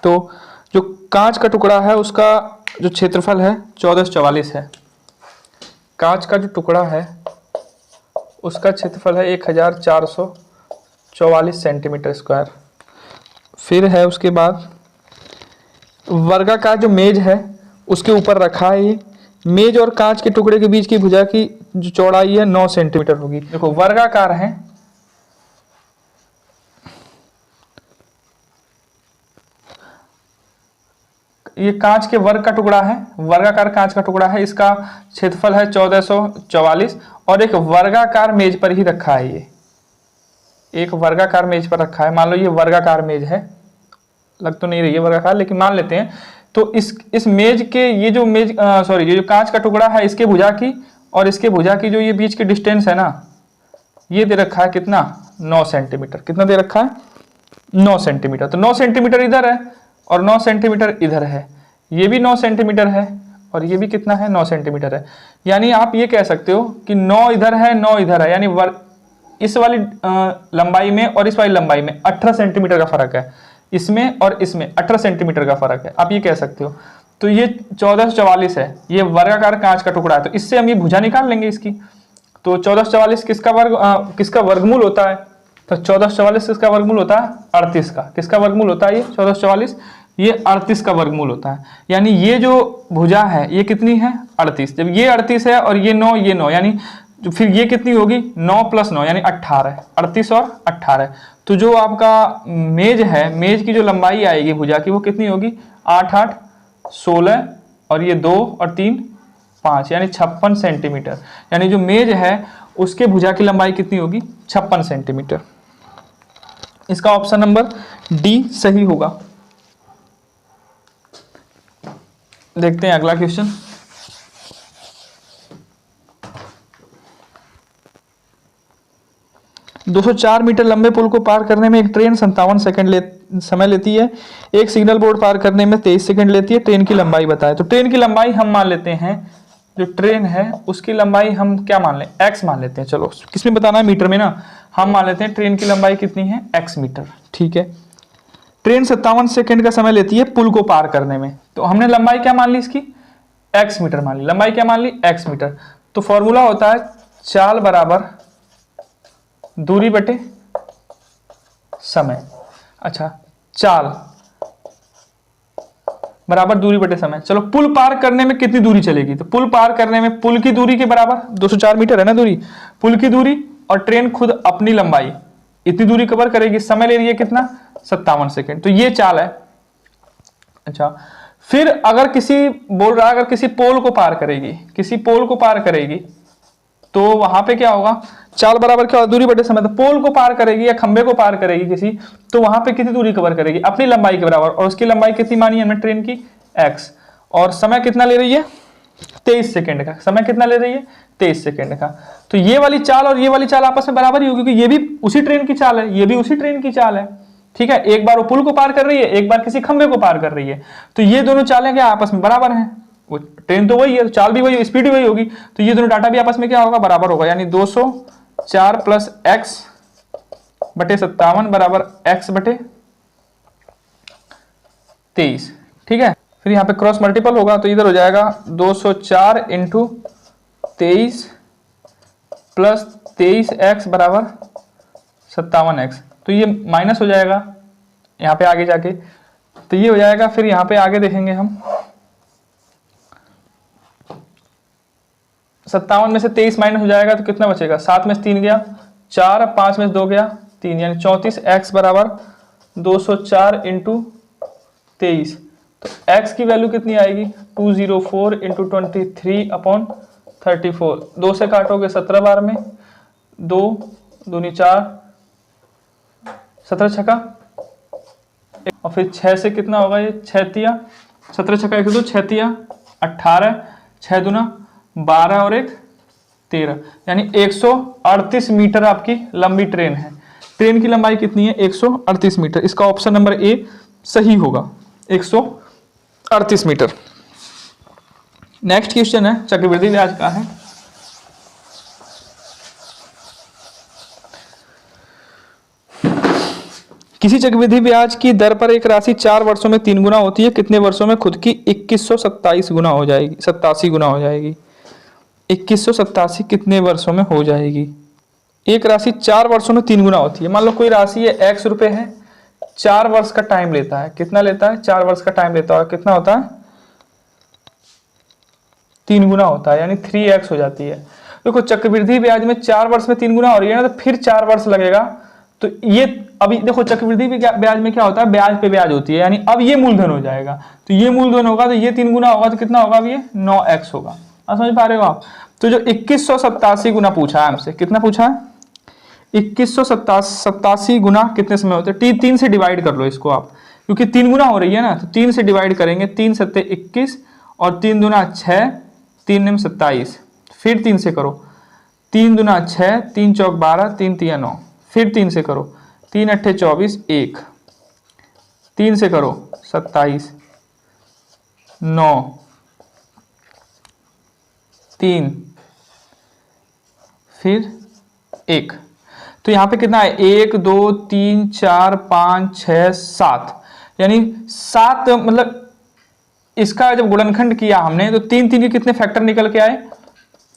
तो जो कांच का टुकड़ा है उसका जो क्षेत्रफल है 1444 है। कांच का जो टुकड़ा है उसका क्षेत्रफल है 1444 सेंटीमीटर स्क्वायर। फिर है उसके बाद वर्गाकार जो मेज है उसके ऊपर रखा है ये। मेज और कांच के टुकड़े के बीच की भुजा की जो चौड़ाई है 9 सेंटीमीटर होगी। देखो वर्गाकार है, ये कांच के वर्ग का टुकड़ा है, वर्गाकार कांच का टुकड़ा है, इसका क्षेत्रफल है 1444 और एक वर्गाकार मेज पर ही रखा है। ये एक वर्गाकार मेज पर रखा है। मान लो ये वर्गाकार मेज है, लग तो नहीं रही है वर्गाकार लेकिन मान लेते हैं। तो इस मेज के ये जो मेज सॉरी ये जो कांच का टुकड़ा है इसके भुजा की और इसके भुजा की जो ये बीच की डिस्टेंस है ना, ये दे रखा है कितना, 9 सेंटीमीटर। कितना दे रखा है, 9 सेंटीमीटर। तो 9 सेंटीमीटर इधर है और 9 सेंटीमीटर इधर है, ये भी 9 सेंटीमीटर है और ये भी कितना है, 9 सेंटीमीटर है। यानी आप ये कह सकते हो कि 9 इधर है 9 इधर है, यानी इस वाली लंबाई में और इस वाली लंबाई में 18 सेंटीमीटर का फर्क है, इसमें और इसमें 18 सेंटीमीटर का फर्क है, आप ये कह सकते हो। तो ये 1444 है, ये वर्गाकार कांच का टुकड़ा है, तो इससे हम ये भुजा निकाल लेंगे इसकी। तो 1444 किसका वर्गमूल होता है, तो 1444 किसका वर्गमूल होता है, 38 का। किसका वर्गमूल होता है ये 1444, ये 38 का वर्गमूल होता है। यानी ये जो भुजा है ये कितनी है, 38। जब ये 38 है और ये 9 ये 9, यानी फिर ये कितनी होगी, 9 + 9 यानी 18, 38 और 18। तो जो आपका मेज है, मेज की जो लंबाई आएगी भुजा की वो कितनी होगी, 8 8 16 और ये 2 और 3 5 यानी 56 सेंटीमीटर। यानी जो मेज है उसके भुजा की लंबाई कितनी होगी, 56 सेंटीमीटर। इसका ऑप्शन नंबर डी सही होगा। देखते हैं अगला क्वेश्चन। दो 204 मीटर लंबे पुल को पार करने में एक ट्रेन 57 सेकंड समय लेती है। एक सिग्नल बोर्ड पार करने में 23 सेकंड लेती है। ट्रेन की लंबाई बताए। तो ट्रेन की लंबाई हम मान लेते हैं, जो ट्रेन है उसकी लंबाई हम क्या मान लें, x मान लेते हैं। चलो किसमें बताना है, मीटर में ना। हम मान लेते हैं ट्रेन की लंबाई कितनी है, x मीटर। ठीक है, ट्रेन 57 सेकंड का समय लेती है पुल को पार करने में। तो हमने लंबाई क्या मान ली इसकी, x मीटर मान ली। लंबाई क्या मान ली, x मीटर। तो फॉर्मूला होता है चाल बराबर दूरी बटे समय। अच्छा, चाल बराबर दूरी बटे समय। चलो पुल पार करने में कितनी दूरी चलेगी, तो पुल पार करने में पुल की दूरी के बराबर 204 मीटर है ना दूरी, पुल की दूरी और ट्रेन खुद अपनी लंबाई इतनी दूरी कवर करेगी। समय ले रही है कितना, 57 सेकंड। तो ये चाल है। अच्छा, फिर अगर किसी बोल रहा है अगर किसी पोल को पार करेगी, किसी पोल को पार करेगी तो वहां पे क्या होगा, चाल बराबर क्या होगा, दूरी बटे समय। तो पोल को पार करेगी या खंबे को पार करेगी किसी, तो वहां पे कितनी दूरी कवर करेगी, अपनी लंबाई के बराबर। और उसकी लंबाई कितनी मानी है हमने ट्रेन की, x। और समय कितना ले रही है, 23 सेकंड का। समय कितना ले रही है, 23 सेकंड का। तो ये वाली चाल और ये वाली चाल आपस में बराबर ही होगी, क्योंकि ये भी उसी ट्रेन की चाल है, ये भी उसी ट्रेन की चाल है। ठीक है, एक बार वो पुल को पार कर रही है, एक बार किसी खंबे को पार कर रही है। तो ये दोनों चालें क्या आपस में बराबर हैं। वो ट्रेन तो वही है, चाल भी वही, स्पीड भी वही होगी। तो ये दोनों डाटा भी आपस में क्या होगा, बराबर होगा। यानी 204 + x बटे 57 बराबर x बटे 23। ठीक है, फिर यहाँ पे क्रॉस मल्टीपल होगा तो इधर हो जाएगा 204 × 23 + 23x बराबर 57x। तो ये माइनस हो जाएगा यहाँ पे आगे जाके, तो ये हो जाएगा। फिर यहाँ पे आगे देखेंगे हम, 57 में से 23 माइनस हो जाएगा तो कितना बचेगा, 7 में से 3 गया 4, 5 में से 2 गया 3, यानी 34x बराबर 204 × 23। तो x की वैल्यू कितनी आएगी, 204 × 23/34। 2 से काटोगे 17 बार में, 2 दूनी 4, 17 छक्का, और फिर 6 से कितना होगा, ये 6 तिया 17 छक्का 102, 6 तिया 18, 6 दूना 12 और 1 13, यानी 138 मीटर आपकी लंबी ट्रेन है। ट्रेन की लंबाई कितनी है, 138 मीटर। इसका ऑप्शन नंबर ए सही होगा, 138 मीटर। नेक्स्ट क्वेश्चन है, चक्रवृद्धि ब्याज का है। किसी चक्रवृद्धि ब्याज की दर पर एक राशि 4 वर्षों में 3 गुना होती है, कितने वर्षों में खुद की 2187 गुना हो जाएगी, 87 गुना हो जाएगी। 2187 कितने वर्षों में हो जाएगी। एक राशि 4 वर्षों में 3 गुना होती है। मान लो कोई राशि है x रुपए है, 4 वर्ष का टाइम लेता है। कितना लेता है, 4 वर्ष का टाइम लेता है। कितना होता है, 3 गुना होता है, यानी 3x हो जाती है। देखो चक्रवृद्धि ब्याज में 4 वर्ष में 3 गुना हो रही है ना, तो फिर 4 वर्ष लगेगा। तो ये अभी देखो चक्रवृद्धि ब्याज में क्या होता है, ब्याज पे ब्याज होती है, यानी अब ये मूलधन हो जाएगा। तो ये मूलधन होगा तो ये 3 गुना होगा, तो कितना होगा, अब ये 9x होगा। समझ पा रहे हो आप। तो जो 2187 गुना पूछा है हमसे, कितना पूछा है, 2187 गुना कितने समय होते हैं। 3 से डिवाइड कर लो इसको आप, क्योंकि 3 गुना हो रही है ना, तो 3 से डिवाइड करेंगे। 3 7 21 और 3 दूना 6, 3 9 27, फिर 3 से करो, 3 दूना 6, 3 चौक 12, 3 तिया 9, फिर 3 से करो, 3 8 24 1, 3 से करो 27, 9, 3, फिर 1। तो यहाँ पे कितना है 1 2 3 4 5 6 7, यानी 7, मतलब इसका जब गुणनखंड किया हमने तो 3 3 के कितने फैक्टर निकल के आए,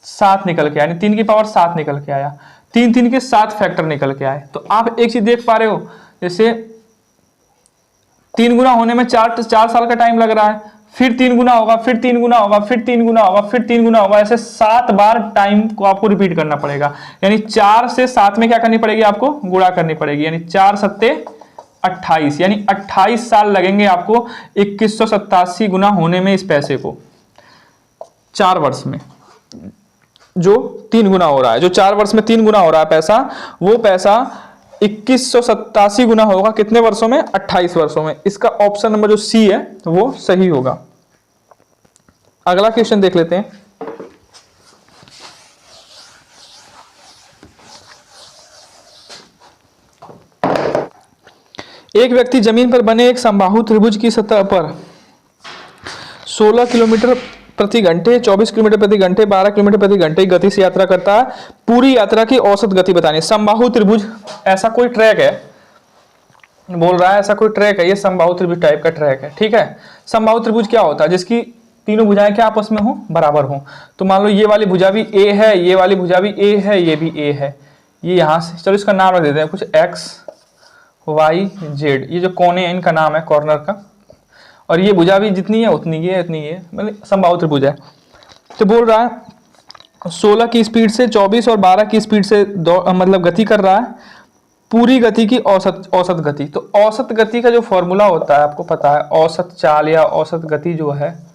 7 निकल के आए, यानी 3 की पावर 7 निकल के आया, 3 3 के 7 फैक्टर निकल के आए। तो आप एक चीज देख पा रहे हो, जैसे 3 गुना होने में 4 साल का टाइम लग रहा है, फिर 3 गुना होगा, फिर 3 गुना होगा, फिर 3 गुना होगा, फिर 3 गुना होगा, ऐसे 7 बार टाइम को आपको रिपीट करना पड़ेगा। यानी 4 से 7 में क्या करनी पड़ेगी आपको, गुणा करनी पड़ेगी, यानी 4 सत्ते 28, यानी 28 साल लगेंगे आपको 2187 गुना होने में इस पैसे को, 4 वर्ष में। जो 3 गुना हो रहा है, जो 4 वर्ष में 3 गुना हो रहा है पैसा, वो पैसा 2187 गुना होगा कितने वर्षों में, 28 वर्षों में। इसका ऑप्शन नंबर जो सी है वो सही होगा। अगला क्वेश्चन देख लेते हैं। एक व्यक्ति जमीन पर बने एक समबाहु त्रिभुज की सतह पर 16 किलोमीटर प्रति घंटे, 24 किलोमीटर प्रति घंटे, 12 किलोमीटर प्रति घंटे की गति से यात्रा करता है। पूरी यात्रा की औसत गति बतानी। समबाहु त्रिभुज ऐसा कोई ट्रैक है, बोल रहा है ऐसा कोई ट्रैक है, ये समबाहु त्रिभुज टाइप का ट्रैक है, ठीक है। समबाहु त्रिभुज क्या होता है, जिसकी तीनों भुजाएं क्या आपस में हो, बराबर हो। तो मान लो ये वाली भुजा भी ए है, ये वाली भुजा भी ए है, ये भी ए है, ये यहां से, चलो इसका नाम रख देते हैं कुछ एक्स वाई जेड, ये जो कोने हैं इनका नाम है कॉर्नर का, और ये भुजा भी जितनी है उतनी ये उतनी ये, मतलब समबाहु त्रिभुज है। तो बोल रहा है 16 की स्पीड से 24 और 12 की स्पीड से मतलब गति कर रहा है, पूरी गति की औसत गति। तो औसत गति का जो फॉर्मूला होता है आपको पता है, औसत चाल या औसत गति जो है,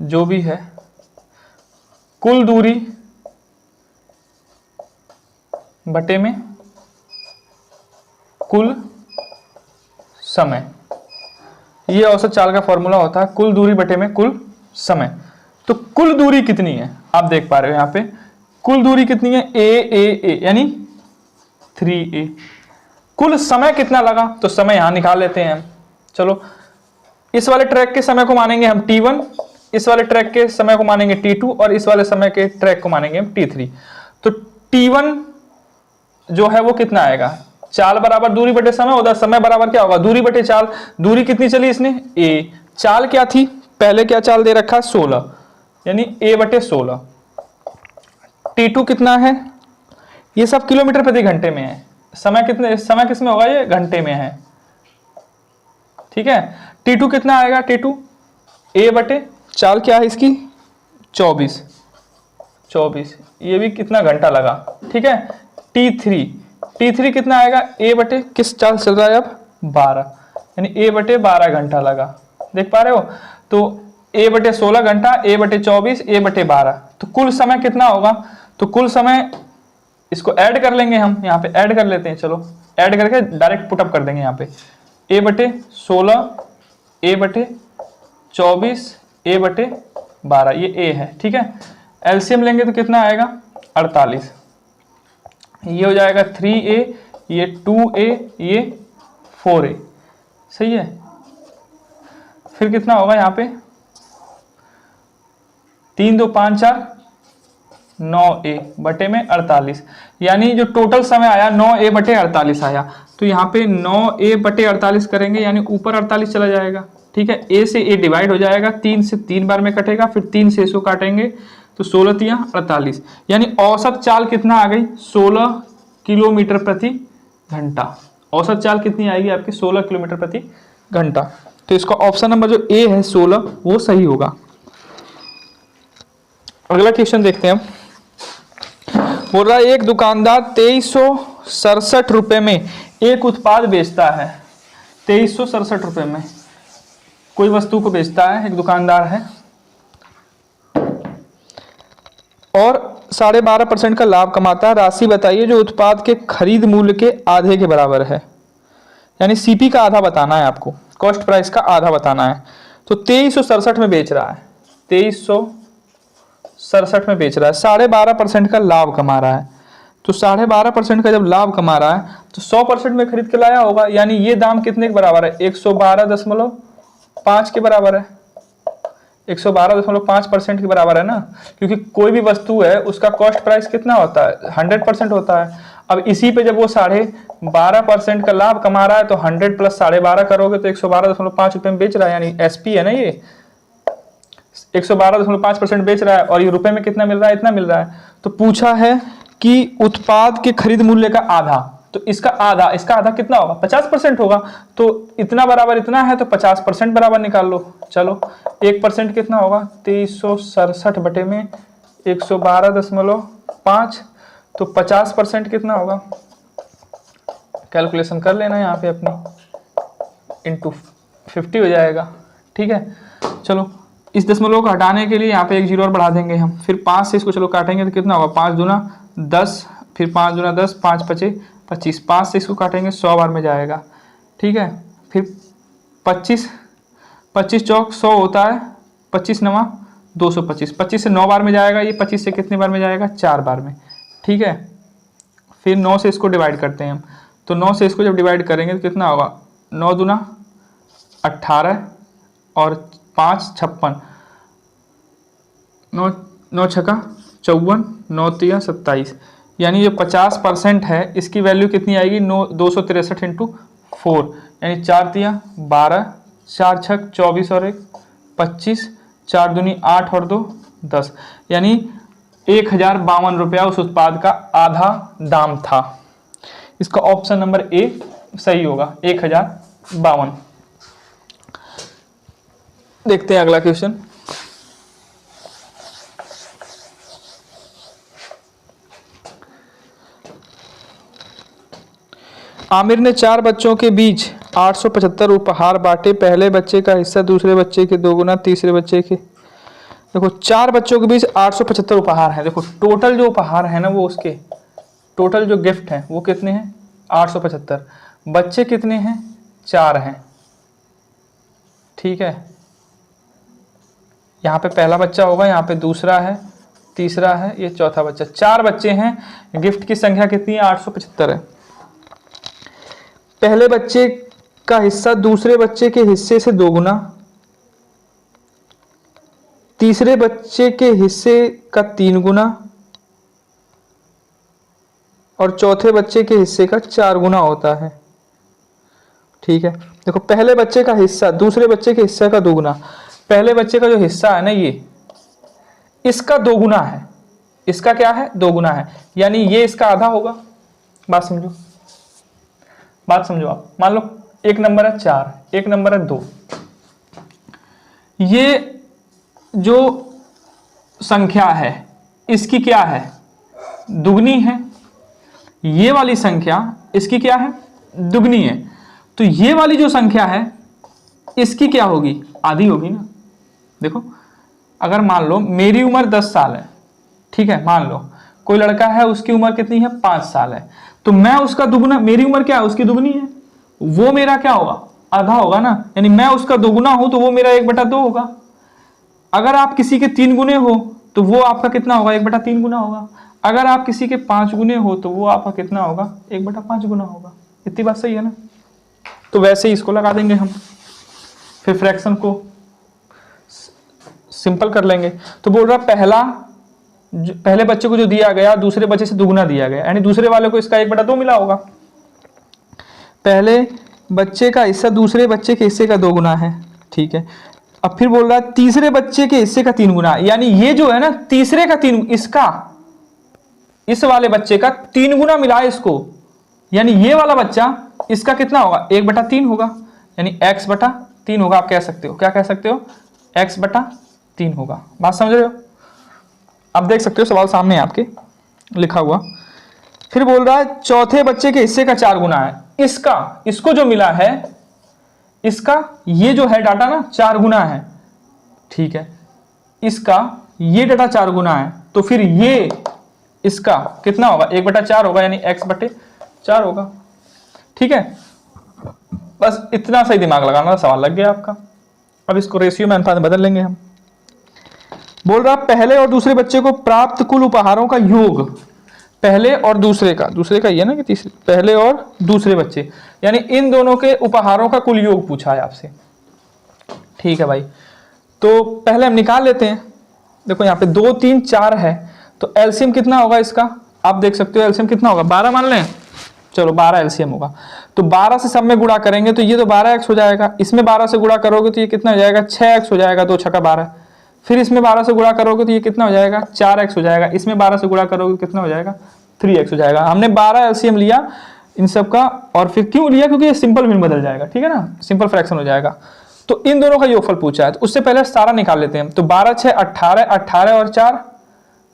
जो भी है, कुल दूरी बटे में कुल समय, ये औसत चाल का फॉर्मूला होता है, कुल दूरी बटे में कुल समय। तो कुल दूरी कितनी है आप देख पा रहे हो यहाँ पे, कुल दूरी कितनी है ए यानी 3a। कुल समय कितना लगा, तो समय यहां निकाल लेते हैं हम। चलो इस वाले ट्रैक के समय को मानेंगे हम t1, इस वाले ट्रैक के समय को मानेंगे t2 और इस वाले समय के ट्रैक को मानेंगे हम t3। तो t1 जो है वो कितना आएगा, चाल बराबर दूरी बटे समय, उधर समय बराबर क्या होगा, दूरी बटे चाल। दूरी कितनी चली इसने a, चाल क्या थी, पहले क्या चाल दे रखा है 16, यानी a बटे 16। t2 कितना है, ये सब किलोमीटर प्रति घंटे में है, समय किस में होगा, ये घंटे में है, ठीक है। t2 कितना आएगा, t2 a बटे चाल क्या है इसकी 24, ये भी कितना घंटा लगा, ठीक है। t3 कितना आएगा, a बटे किस चाल चल रहा है अब 12, यानी a बटे 12 घंटा लगा, देख पा रहे हो। तो a बटे 16 घंटा, a बटे 24, a बटे 12, तो कुल समय कितना होगा, तो कुल समय इसको ऐड कर लेंगे हम, यहाँ पे ऐड कर लेते हैं, चलो ऐड करके डायरेक्ट पुटअप कर देंगे यहाँ पे, a बटे 16, a बटे 24, a बटे 12, ये a है, ठीक है। एलसीएम लेंगे तो कितना आएगा 48, ये हो जाएगा 3a, ये 2a, ये 4a, सही है। फिर कितना होगा यहाँ पे 3 2 5 4 9a बटे में 48, यानी जो टोटल समय आया 9a बटे 48 आया। तो यहाँ पे 9a बटे 48 करेंगे, यानी ऊपर 48 चला जाएगा, ठीक है। a से a डिवाइड हो जाएगा, 3 से 3 बार में कटेगा, फिर 3 से इसको काटेंगे तो 16 3 48, यानी औसत चाल कितना आ गई 16 किलोमीटर प्रति घंटा। औसत चाल कितनी आएगी आपकी 16 किलोमीटर प्रति घंटा। तो इसका ऑप्शन नंबर जो ए है 16 वो सही होगा। अगला क्वेश्चन देखते हैं। बोल रहा है एक दुकानदार 2367 रुपए में एक उत्पाद बेचता है, 2367 रुपए में कोई वस्तु को बेचता है, एक दुकानदार है, और 12.5% का लाभ कमाता है। राशि बताइए जो उत्पाद के खरीद मूल्य के आधे के बराबर है, यानी सीपी का आधा बताना है आपको, कॉस्ट प्राइस का आधा बताना है। तो 2367 में बेच रहा है, 2367 में बेच रहा है, 12.5% का लाभ कमा रहा है। तो 12.5% का जब लाभ कमा रहा है तो 100% में खरीद के लाया होगा, यानी ये दाम कितने के बराबर है 112.5 के बराबर है, 112.5% के बराबर है ना, क्योंकि कोई भी वस्तु है उसका कॉस्ट प्राइस कितना होता है, 100% होता है। अब इसी पे जब वो 12.5% का लाभ कमा रहा है तो 100 प्लस 12.5 करोगे तो 112.5 रुपये में बेच रहा है, यानी एसपी है ना ये, 112.5% बेच रहा है और ये रुपए में कितना मिल रहा है, इतना मिल रहा है। तो पूछा है कि उत्पाद के खरीद मूल्य का आधा, तो इसका आधा कितना होगा, 50% होगा। तो इतना बराबर इतना है तो 50% बराबर निकाल लो। चलो 1% कितना होगा, 2367 बटे में 112.5, तो 50% कितना होगा, कैलकुलेशन कर लेना यहाँ पे अपनी, इंटू 50 हो जाएगा। ठीक है, चलो इस दशमलव को हटाने के लिए यहाँ पे एक जीरो और बढ़ा देंगे हम, फिर 5 से इसको चलो काटेंगे तो कितना होगा, 5 दूना 10, फिर 5 दूना 10, 5 पचे 25, 5 से इसको काटेंगे 100 बार में जाएगा। ठीक है, फिर 25 चौक 100 होता है, 25 नवा 225, 25 से 9 बार में जाएगा, ये 25 से कितने बार में जाएगा, 4 बार में। ठीक है, फिर 9 से इसको डिवाइड करते हैं हम, तो 9 से इसको जब डिवाइड करेंगे तो कितना होगा, 9 दूना 18 और 5 56, 9 छक्का 54, 9 तिया 27, यानी ये 50% है, इसकी वैल्यू कितनी आएगी, 263 इंटू 4, यानी 4 तिया 12, 4 छक 24 और 1 25, 4 दूनी 8 और 2 10, यानी 1052 रुपया उस उत्पाद का आधा दाम था। इसका ऑप्शन नंबर ए सही होगा, 1052। देखते हैं अगला क्वेश्चन। आमिर ने 4 बच्चों के बीच 875 उपहार बांटे, पहले बच्चे का हिस्सा दूसरे बच्चे के 2 गुना, तीसरे बच्चे के, देखो 4 बच्चों के बीच 875 उपहार है। देखो टोटल जो उपहार है ना, वो उसके टोटल जो गिफ्ट है वो कितने हैं, 875, बच्चे कितने हैं, 4 हैं। ठीक है, यहाँ पे पहला बच्चा होगा, यहाँ पे दूसरा है, तीसरा है, ये चौथा बच्चा, 4 बच्चे हैं। गिफ्ट की संख्या कितनी है, 875 है। पहले बच्चे का हिस्सा दूसरे बच्चे के हिस्से से 2 गुना, तीसरे बच्चे के हिस्से का 3 गुना और चौथे बच्चे के हिस्से का 4 गुना होता है। ठीक है, देखो पहले बच्चे का हिस्सा दूसरे बच्चे के हिस्से का 2 गुना, पहले बच्चे का जो हिस्सा है ना, ये इसका 2 गुना है, इसका क्या है, 2 गुना है, यानी ये इसका आधा होगा। बात समझो, बात समझो आप, मान लो एक नंबर है 4, एक नंबर है 2, ये जो संख्या है इसकी क्या है, दुगनी है, ये वाली संख्या इसकी क्या है, दुगनी है, तो ये वाली जो संख्या है इसकी क्या होगी, आधी होगी ना। देखो अगर मान लो मेरी उम्र 10 साल है, ठीक है, मान लो कोई लड़का है उसकी उम्र कितनी है, 5 साल है, तो मैं उसका दुगुना, मेरी उम्र क्या है, उसकी दुगनी है, वो मेरा क्या होगा, आधा होगा ना, यानी मैं उसका दोगुना हूं तो वो मेरा 1/2 होगा। अगर आप किसी के 3 गुने हो तो वो आपका कितना होगा, 1/3 गुना होगा। अगर आप किसी के 5 गुने हो तो वो आपका कितना होगा, 1/5 गुना होगा। इतनी बात सही है ना। तो वैसे ही इसको लगा देंगे हम, फिर फ्रैक्शन को सिंपल कर लेंगे। तो बोल रहा पहले बच्चे को जो दिया गया दूसरे बच्चे से दुगुना दिया गया, यानी दूसरे वाले को इसका 1/2 मिला होगा। पहले बच्चे का हिस्सा दूसरे बच्चे के हिस्से का 2 गुना है। ठीक है, अब फिर बोल रहा है तीसरे बच्चे के हिस्से का 3 गुना, यानी ये जो है ना तीसरे का 3, इसका इस वाले बच्चे का 3 गुना मिला है इसको, यानी ये वाला बच्चा इसका कितना होगा, 1/3 होगा, यानी x/3 होगा। आप कह सकते हो, क्या कह सकते हो, x/3 होगा। बात समझ रहे हो। अब देख सकते हो सवाल सामने है आपके लिखा हुआ। फिर बोल रहा है चौथे बच्चे के हिस्से का 4 गुना है, इसको जो मिला है इसका ये जो है डाटा ना 4 गुना है। ठीक है, इसका ये डाटा 4 गुना है, तो फिर ये इसका कितना होगा, 1/4 होगा, यानी x/4 होगा। ठीक है, बस इतना सही दिमाग लगाना, सवाल लग गया आपका। अब इसको रेशियो में अनुपात में बदल लेंगे हम। बोल रहा पहले और दूसरे बच्चे को प्राप्त कुल उपहारों का योग, पहले और दूसरे का ये ना कि तीसरे, पहले और दूसरे बच्चे, यानी इन दोनों के उपहारों का कुल योग पूछा है आपसे। ठीक है भाई, तो पहले हम निकाल लेते हैं। देखो यहाँ पे 2 3 4 है, तो एलसीएम कितना होगा इसका, आप देख सकते हो एलसीएम कितना होगा, 12 मान लें, चलो 12 एलसीएम होगा। तो 12 से सब में गुणा करेंगे तो ये तो 12x हो जाएगा, इसमें 12 से गुणा करोगे तो ये कितना हो जाएगा, 6x हो जाएगा, 2 छक्का 12। फिर इसमें 12 से गुणा करोगे तो ये कितना हो जाएगा, 4x हो जाएगा, इसमें 12 से गुणा करोगे कितना हो जाएगा, 3x हो जाएगा। हमने 12 एलसीएम लिया इन सब का, और फिर क्यों लिया, क्योंकि ये सिंपल में बदल जाएगा, ठीक है ना, सिंपल फ्रैक्शन हो जाएगा। तो इन दोनों का योगफल पूछा है, तो उससे पहले सारा निकाल लेते हैं। तो 12 6 18, 18 और 4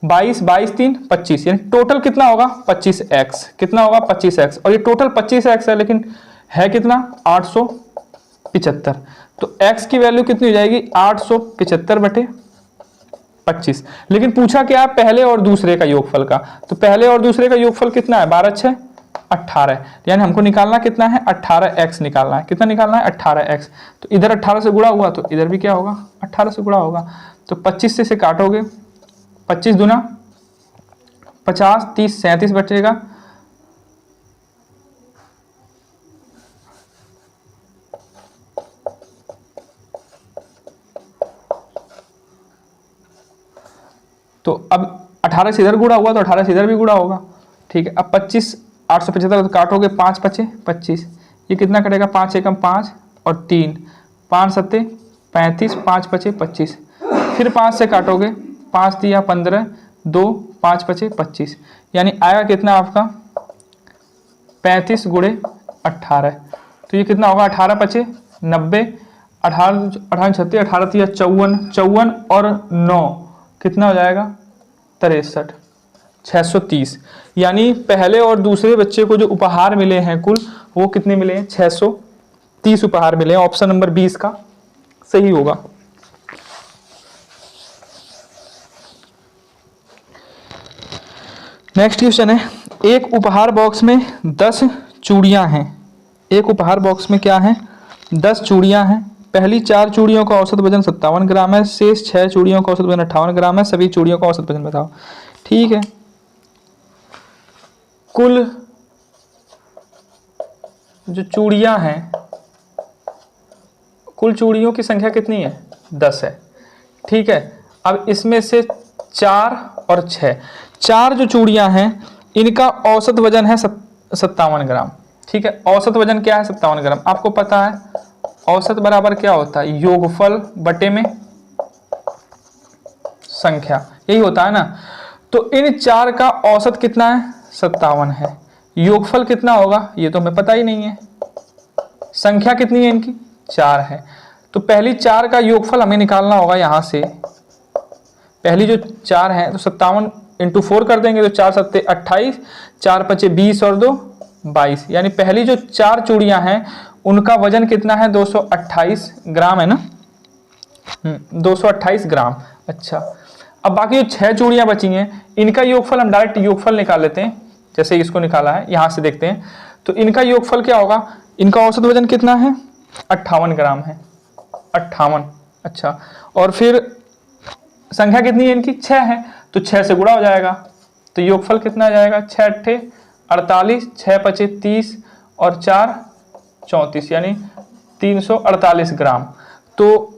22, 22 3 25, यानी टोटल कितना होगा 25x, कितना होगा 25x, और ये टोटल 25x है, लेकिन है कितना 875। तो x की वैल्यू कितनी हो जाएगी 875/25। लेकिन पूछा क्या है, पहले और दूसरे का योगफल का। तो पहले और दूसरे का योगफल कितना है, 12 6 18, यानी हमको निकालना कितना है 18x निकालना है। कितना निकालना है 18x। तो इधर 18 से गुणा हुआ तो इधर भी क्या होगा 18 से गुणा होगा। तो 25 से काटोगे, 25 दूना 50, 30 37 बचेगा। तो अब 18 से इधर गुणा हुआ तो 18 से इधर भी गुणा होगा, ठीक है। अब 25 875 तो काटोगे, 5 5 25, ये कितना कटेगा 5 एकम 5 और 3 5 7 35, 5 5 25। फिर 5 से काटोगे, 5 दिया 15, 2 5 5 25, यानी आएगा कितना आपका 35 × 18। तो ये कितना होगा 18 5 90, 18 18 36, 18 3 54, 54 और 9 कितना हो जाएगा 63, 630। यानी पहले और दूसरे बच्चे को जो उपहार मिले हैं कुल, वो कितने मिले हैं 630 उपहार मिले हैं। ऑप्शन नंबर 20 का सही होगा। नेक्स्ट क्वेश्चन है, एक उपहार बॉक्स में 10 चूड़ियां हैं। एक उपहार बॉक्स में क्या है 10 चूड़ियां हैं। पहली 4 चूड़ियों का औसत वजन 57 ग्राम है, शेष 6 चूड़ियों का औसत वजन 58 ग्राम है। सभी चूड़ियों का औसत वजन बताओ। ठीक है, कुल जो चूड़ियां हैं, कुल चूड़ियों की संख्या कितनी है 10 है, ठीक है। अब इसमें से 4 और 6, 4 जो चूड़ियां हैं इनका औसत वजन है 57 ग्राम, ठीक है। औसत वजन क्या है 57 ग्राम, आपको पता है औसत बराबर क्या होता है योगफल बटे में संख्या, यही होता है ना। तो इन 4 का औसत कितना है 57 है, योगफल कितना होगा ये तो हमें पता ही नहीं है। संख्या कितनी है इनकी 4 है, तो पहली 4 का योगफल हमें निकालना होगा। यहां से पहली जो 4 है तो 57 × 4 कर देंगे तो 4 7 28, 4 5 20 और 2 22, यानी पहली जो 4 चूड़ियां हैं उनका वजन कितना है 228 ग्राम है ना, 228 ग्राम। अच्छा, अब बाकी जो 6 चूड़ियां बची हैं इनका योगफल हम डायरेक्ट योगफल निकाल लेते हैं, जैसे इसको निकाला है यहां से देखते हैं। तो इनका योगफल क्या होगा, इनका औसत वजन कितना है 58 ग्राम है, 58। अच्छा, और फिर संख्या कितनी है इनकी 6 है, तो 6 से गुणा हो जाएगा। तो योगफल कितना आ जाएगा 6 8 48, 6 5 30 और 4 34, यानी 348 ग्राम। तो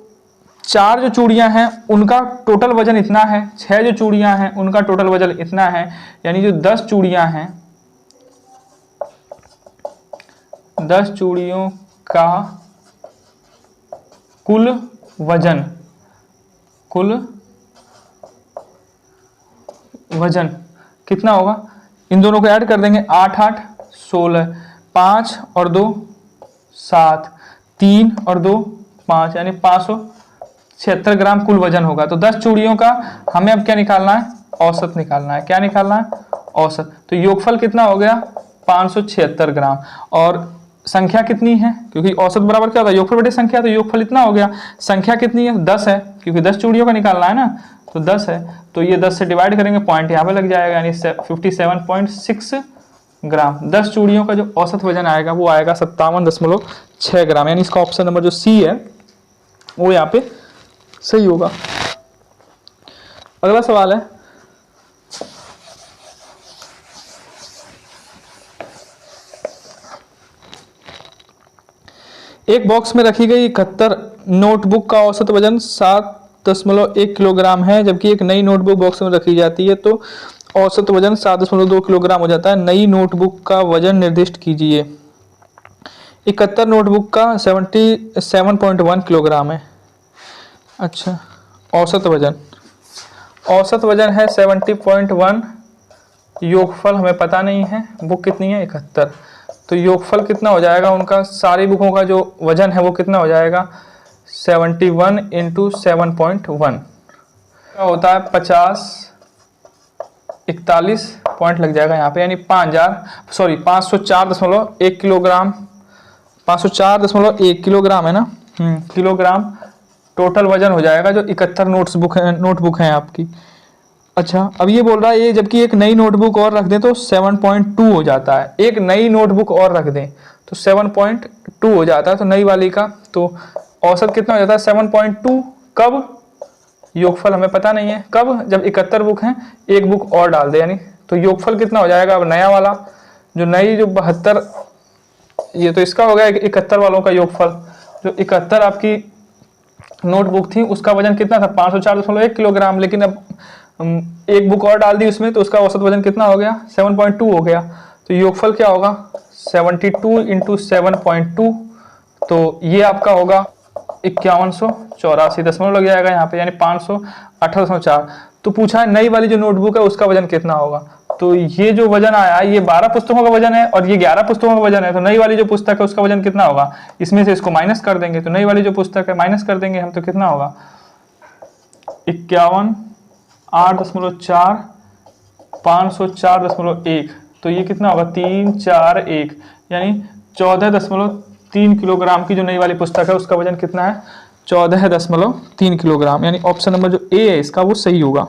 4 जो चूड़ियां हैं उनका टोटल वजन इतना है, 6 जो चूड़ियां हैं उनका टोटल वजन इतना है, यानी जो 10 चूड़ियां हैं 10 चूड़ियों का कुल वजन कितना होगा, इन दोनों को ऐड कर देंगे 8 8 16, 5 और 2 7, 3 और 2 5, यानी 576 ग्राम कुल वजन होगा। तो 10 चूड़ियों का हमें अब क्या निकालना है औसत निकालना है। क्या निकालना है औसत। तो योगफल कितना हो गया 576 ग्राम, और संख्या कितनी है, क्योंकि औसत बराबर क्या होता है योगफल बटे संख्या, तो योगफल इतना हो गया। संख्या कितनी है 10 है, क्योंकि 10 चूड़ियों का निकालना है ना, तो 10 है। तो ये 10 से डिवाइड करेंगे, पॉइंट यहाँ पे लग जाएगा, यानी 57.6 ग्राम। 10 चूड़ियों का जो औसत वजन आएगा वो आएगा 57.6 ग्राम, यानी इसका ऑप्शन नंबर जो सी है वो यहाँ पे सही होगा। अगला सवाल है, एक बॉक्स में रखी गई 71 नोटबुक का औसत वजन 7.1 किलोग्राम है, जबकि एक नई नोटबुक बॉक्स में रखी जाती है तो औसत वजन 7.2 किलोग्राम हो जाता है। नई नोटबुक का वजन निर्दिष्ट कीजिए। 71 नोटबुक का 77.1 किलोग्राम है। अच्छा, औसत वजन है 70.1। योगफल हमें पता नहीं है, बुक कितनी है 71, तो योगफल कितना हो जाएगा उनका, सारी बुकों का जो वजन है वो कितना हो जाएगा 71 इंटू 7.1 होता है 50, 41 पॉइंट लग जाएगा यहाँ पे, यानी 504.1 किलोग्राम, 504.1 किलोग्राम है ना, किलोग्राम टोटल वजन हो जाएगा जो 71 नोटबुक हैं आपकी। अच्छा, अब ये बोल रहा है ये जबकि एक नई नोटबुक और रख दें तो 7.2 हो जाता है। एक नई नोटबुक और रख दें तो 7.2 हो जाता है, तो नई वाली का तो औसत कितना हो जाता है 7.2। कब, योगफल हमें पता नहीं है कब, जब 71 बुक हैं एक बुक और डाल दे, यानी तो योगफल कितना हो जाएगा अब नया वाला जो नई जो 72, ये तो इसका हो गया 71 वालों का योगफल। जो 71 आपकी नोटबुक थी उसका वजन कितना था 504.1 किलोग्राम, लेकिन अब एक बुक और डाल दी उसमें तो उसका औसत वजन कितना हो गया 7.2 हो गया। तो योगफल क्या होगा 72 इंटू 7.2, तो ये आपका होगा 5184 लग जाएगा यहाँ पे, यानी 518.4। तो पूछा है नई वाली जो नोटबुक है उसका वजन कितना होगा, तो ये जो वजन आया ये 12 पुस्तकों का वजन है और ये 11 पुस्तकों का वजन है, तो नई वाली जो पुस्तक है उसका वजन कितना होगा, इसमें से इसको माइनस कर देंगे, तो नई वाली जो पुस्तक है माइनस कर देंगे हम, तो कितना होगा 51, 8.4, 504.1, तो ये कितना होगा 341, यानी 14.3 किलोग्राम की जो नई वाली पुस्तक है उसका वजन कितना है 14.3 किलोग्राम, यानी ऑप्शन नंबर जो ए है इसका वो सही होगा।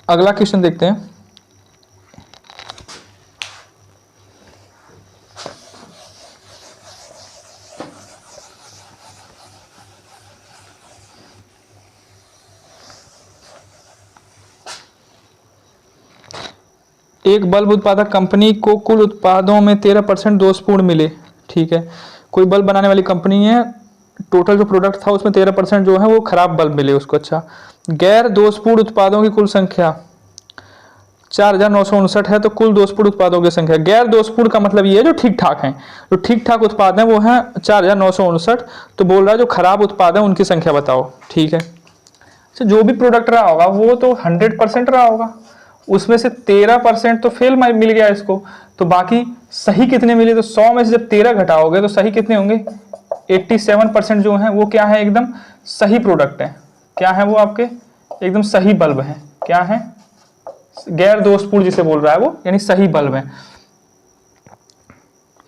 अगला क्वेश्चन देखते हैं। एक बल्ब उत्पादक कंपनी को कुल उत्पादों में 13% दोषपूर्ण मिले। ठीक है, कोई बल्ब बनाने वाली कंपनी है, टोटल जो प्रोडक्ट था उसमें 13% जो है वो खराब बल्ब मिले उसको। अच्छा, गैर दोषपूर्ण उत्पादों की कुल संख्या 4959 है, तो कुल दोषपूर्ण उत्पादों की संख्या, गैर दोषपूर्ण का मतलब ये है जो ठीक ठाक हैं, जो ठीक ठाक उत्पाद हैं वो हैं 4959, तो बोल रहा है जो खराब उत्पाद है उनकी संख्या बताओ। ठीक है, तो जो भी प्रोडक्ट रहा होगा वो तो 100% रहा होगा, उसमें से 13% तो फेल मिल गया इसको, तो बाकी सही कितने मिले, तो 100 में से जब 13 घटाओगे तो सही कितने होंगे 87% जो है वो क्या है एकदम सही प्रोडक्ट है, क्या है वो आपके एकदम सही बल्ब है, क्या है गैर दोषपूर्ण जिसे बोल रहा है वो, यानी सही बल्ब है।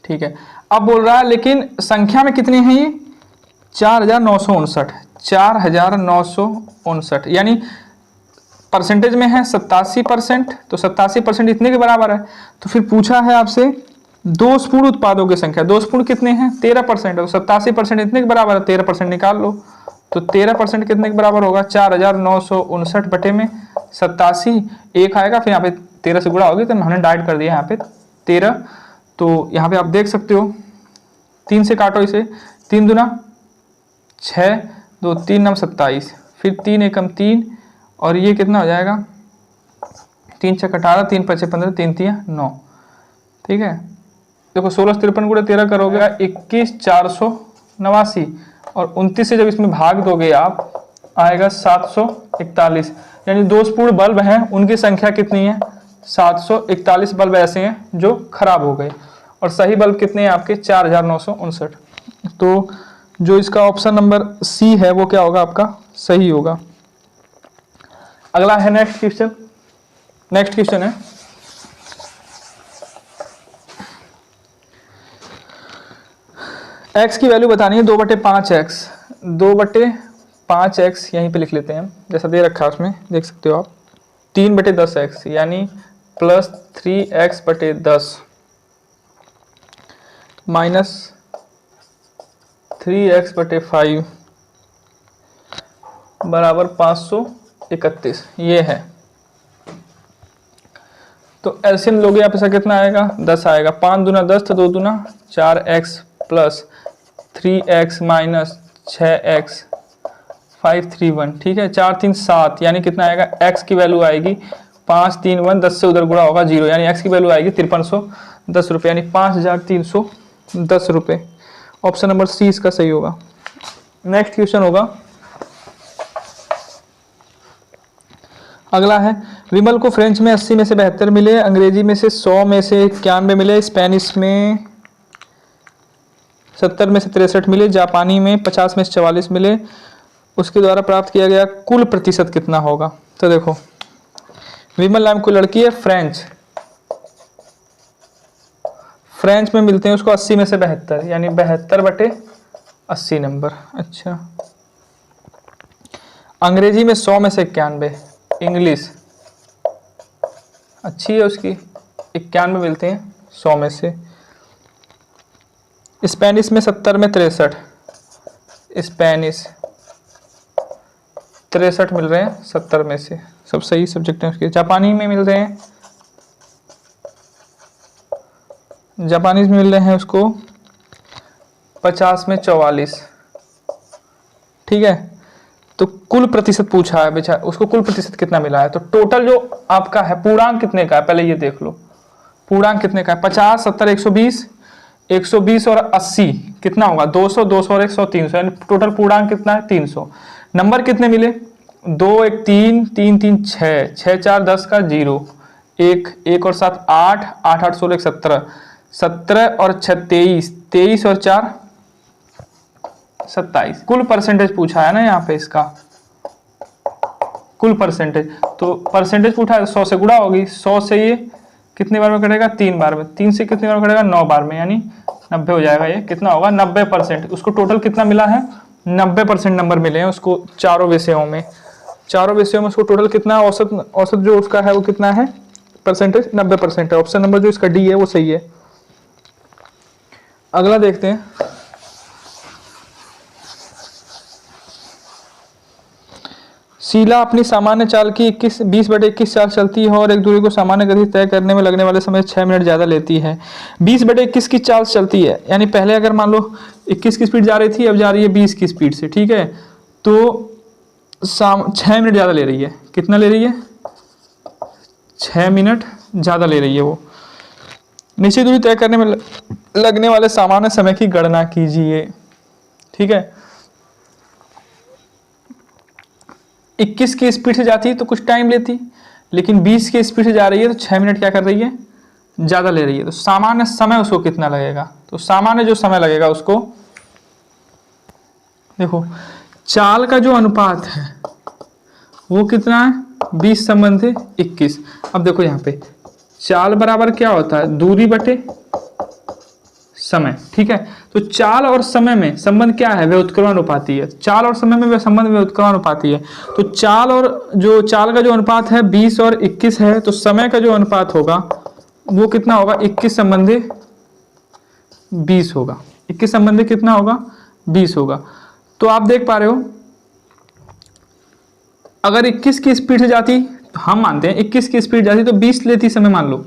ठीक है, अब बोल रहा है लेकिन संख्या में कितने हैं ये 4959, यानी परसेंटेज में है 87%, तो 87% इतने के बराबर है। तो फिर पूछा है आपसे दोषपूर्ण उत्पादों की संख्या, दोषपूर्ण कितने हैं 13%, तो 87% इतने के बराबर है, 13% निकाल लो, तो 13% कितने के बराबर होगा 4959 बटे में 87, एक आएगा फिर यहाँ पे 13 से गुणा होगी, तो हमने डाइट कर दिया यहाँ पे 13, तो यहाँ पे आप देख सकते हो 3 से काटो इसे, 3 दूना 6, 2 3 9 27, फिर 3 एकम 3, और ये कितना हो जाएगा 3 6 18, 3 5 15, 3 3 9। ठीक है, देखो 16 53 गुणे 13 करोगे 21,489, और 29 से जब इसमें भाग दोगे आप आएगा 741, यानी दोषपूर्ण बल्ब हैं उनकी संख्या कितनी है 741 बल्ब ऐसे हैं जो खराब हो गए, और सही बल्ब कितने हैं आपके 4959। तो जो इसका ऑप्शन नंबर सी है वो क्या होगा आपका सही होगा। अगला है नेक्स्ट क्वेश्चन है x की वैल्यू बतानी है 2/5x, 2/5x यहीं पे लिख लेते हैं जैसा दे रखा है उसमें देख सकते हो आप, 3/10x यानी प्लस 3x/10 माइनस 3x/5 बराबर 531, ये है। तो एलसीएम लोगे आप इसका कितना आएगा, 10 आएगा। 5 दूना 10 तो 2 दूना 4x plus 3x minus 6x 531, ठीक है। 4 3 7 यानी कितना आएगा, x की वैल्यू आएगी 5 3 1, 10 से उधर गुणा होगा 0, यानी x की वैल्यू आएगी 5310 रुपये, यानी 5310 रुपये। ऑप्शन नंबर सी इसका सही होगा। नेक्स्ट क्वेश्चन होगा, अगला है, विमल को फ्रेंच में 80 में से 72 मिले, अंग्रेजी में से 100 में से 91 मिले, स्पेनिश में 70 में से 63 मिले, जापानी में 50 में से 44 मिले, उसके द्वारा प्राप्त किया गया कुल प्रतिशत कितना होगा। तो देखो, विमल नाम को लड़की है, फ्रेंच में मिलते हैं उसको 80 में से 72, यानी 72/80 नंबर। अच्छा, अंग्रेजी में 100 में से 91, इंग्लिश अच्छी है उसकी, 91 मिलते हैं 100 में से। स्पेनिश में 70 में 63, स्पेनिश 63 मिल रहे हैं 70 में से, सब सही सब्जेक्ट हैं उसके। जापानी में मिल रहे हैं, जापानीज में मिल रहे हैं उसको 50 में 44, ठीक है। तो कुल प्रतिशत पूछा है बेचारा, उसको कुल प्रतिशत कितना मिला है। तो टोटल जो आपका है पूर्णांक कितने का है, पहले ये देख लो पूर्णांक कितने का है। 50 70 120, 120 और 80 कितना होगा, 200 200 और 100 300, यानी टोटल पूर्णांक कितना है 300। नंबर कितने मिले, 2 1 3 3 3 6 6 4 10 का 0, 1 1 और 7 8 8 8 16 17 17 और 6 23 23 और 4 27। कुल परसेंटेज पूछा है ना यहाँ पे, इसका कुल परसेंटेज। तो परसेंटेज पूछा है, 100 से गुणा होगी, 100 से ये कितने बार में कटेगा, 3 बार में, 3 से कितने बार में कटेगा, 9 बार में, यानी 90 हो जाएगा। ये कितना होगा, 90%। उसको टोटल कितना मिला है, 90% नंबर मिले हैं उसको चारों विषयों में। चारों विषयों में उसको टोटल कितना औसत जो उसका है वो कितना है, परसेंटेज 90% है। ऑप्शन नंबर जो इसका डी है वो सही है। अगला देखते हैं, शीला अपनी सामान्य चाल की 20/21 चाल चलती है और एक दूरी को सामान्य गति तय करने में लगने वाले समय 6 मिनट ज़्यादा लेती है। 20/21 की चाल चलती है, यानी पहले अगर मान लो 21 की स्पीड जा रही थी, अब जा रही है 20 की स्पीड से, ठीक है। तो 6 मिनट ज़्यादा ले रही है। कितना ले रही है, 6 मिनट ज़्यादा ले रही है वो। निश्चित दूरी तय करने में लगने वाले सामान्य समय की गणना कीजिए, ठीक है। 21 की स्पीड से जाती है तो कुछ टाइम लेती, लेकिन 20 की स्पीड से जा रही है तो 6 मिनट क्या कर रही है, ज़्यादा ले रही है। तो सामान्य समय उसको कितना लगेगा, तो सामान्य जो समय लगेगा उसको, देखो चाल का जो अनुपात है वो कितना है, 20/21। अब देखो यहाँ पे चाल बराबर क्या होता है, दूरी बटे समय, ठीक है। तो चाल और समय में संबंध क्या है, व्युत्क्रमानुपाती है। चाल और समय में संबंध व्युत्क्रमानुपाती है। तो चाल का जो अनुपात है 20 और 21 है, तो समय का जो अनुपात होगा वो कितना होगा, 21/20 होगा। 21 कितना होगा, 20 होगा। तो आप देख पा रहे हो, अगर 21 की स्पीड से जाती, तो हम मानते हैं 21 की स्पीड जाती तो 20 लेती समय, मान लो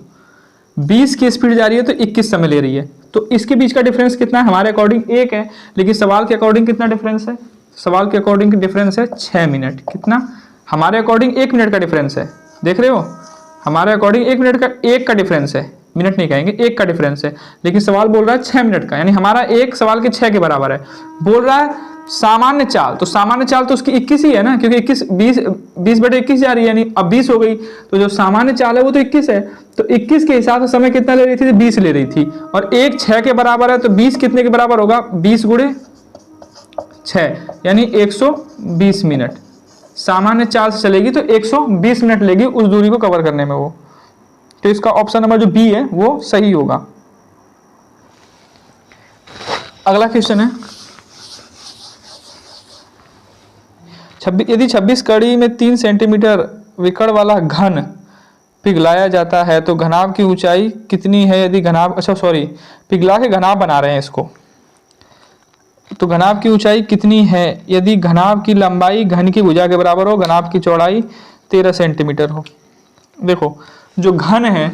20 की स्पीड जा रही है तो 21 समय ले रही है। तो इसके बीच का डिफरेंस कितना है, हमारे अकॉर्डिंग 1 है, लेकिन सवाल के अकॉर्डिंग कितना डिफरेंस है, सवाल के अकॉर्डिंग डिफरेंस है 6 मिनट। कितना, हमारे अकॉर्डिंग 1 मिनट का डिफरेंस है, देख रहे हो, हमारे अकॉर्डिंग 1 मिनट का 1 का डिफरेंस है, मिनट नहीं कहेंगे, 1 का डिफरेंस है, लेकिन सवाल बोल रहा है 6 मिनट का, यानी हमारा 1 सवाल के 6 के बराबर है। बोल रहा है सामान्य चाल, तो सामान्य चाल तो उसकी 21 ही है ना, क्योंकि 20/21 जा रही है, यानी अब 20 हो गई, तो जो सामान्य चाल है वो तो 21 है। तो 21 के हिसाब से समय कितना ले रही थी, 20 ले रही थी, और 1 6 के बराबर है, तो 20 कितने के बराबर होगा, 20 × 6, यानी 120 मिनट। सामान्य चाल से चलेगी तो 120 मिनट लेगी उस दूरी को कवर करने में वो। तो इसका ऑप्शन नंबर जो बी है वो सही होगा। अगला क्वेश्चन है, यदि 26 कड़ी में 3 सेंटीमीटर विकर्ण वाला घन पिघलाया जाता है तो घनाभ की ऊंचाई कितनी है, यदि घनाभ, पिघला के घनाभ बना रहे हैं इसको, तो घनाभ की ऊंचाई कितनी है, यदि घनाभ की लंबाई घन की भुजा के बराबर हो, घनाभ की चौड़ाई 13 सेंटीमीटर हो। देखो जो घन है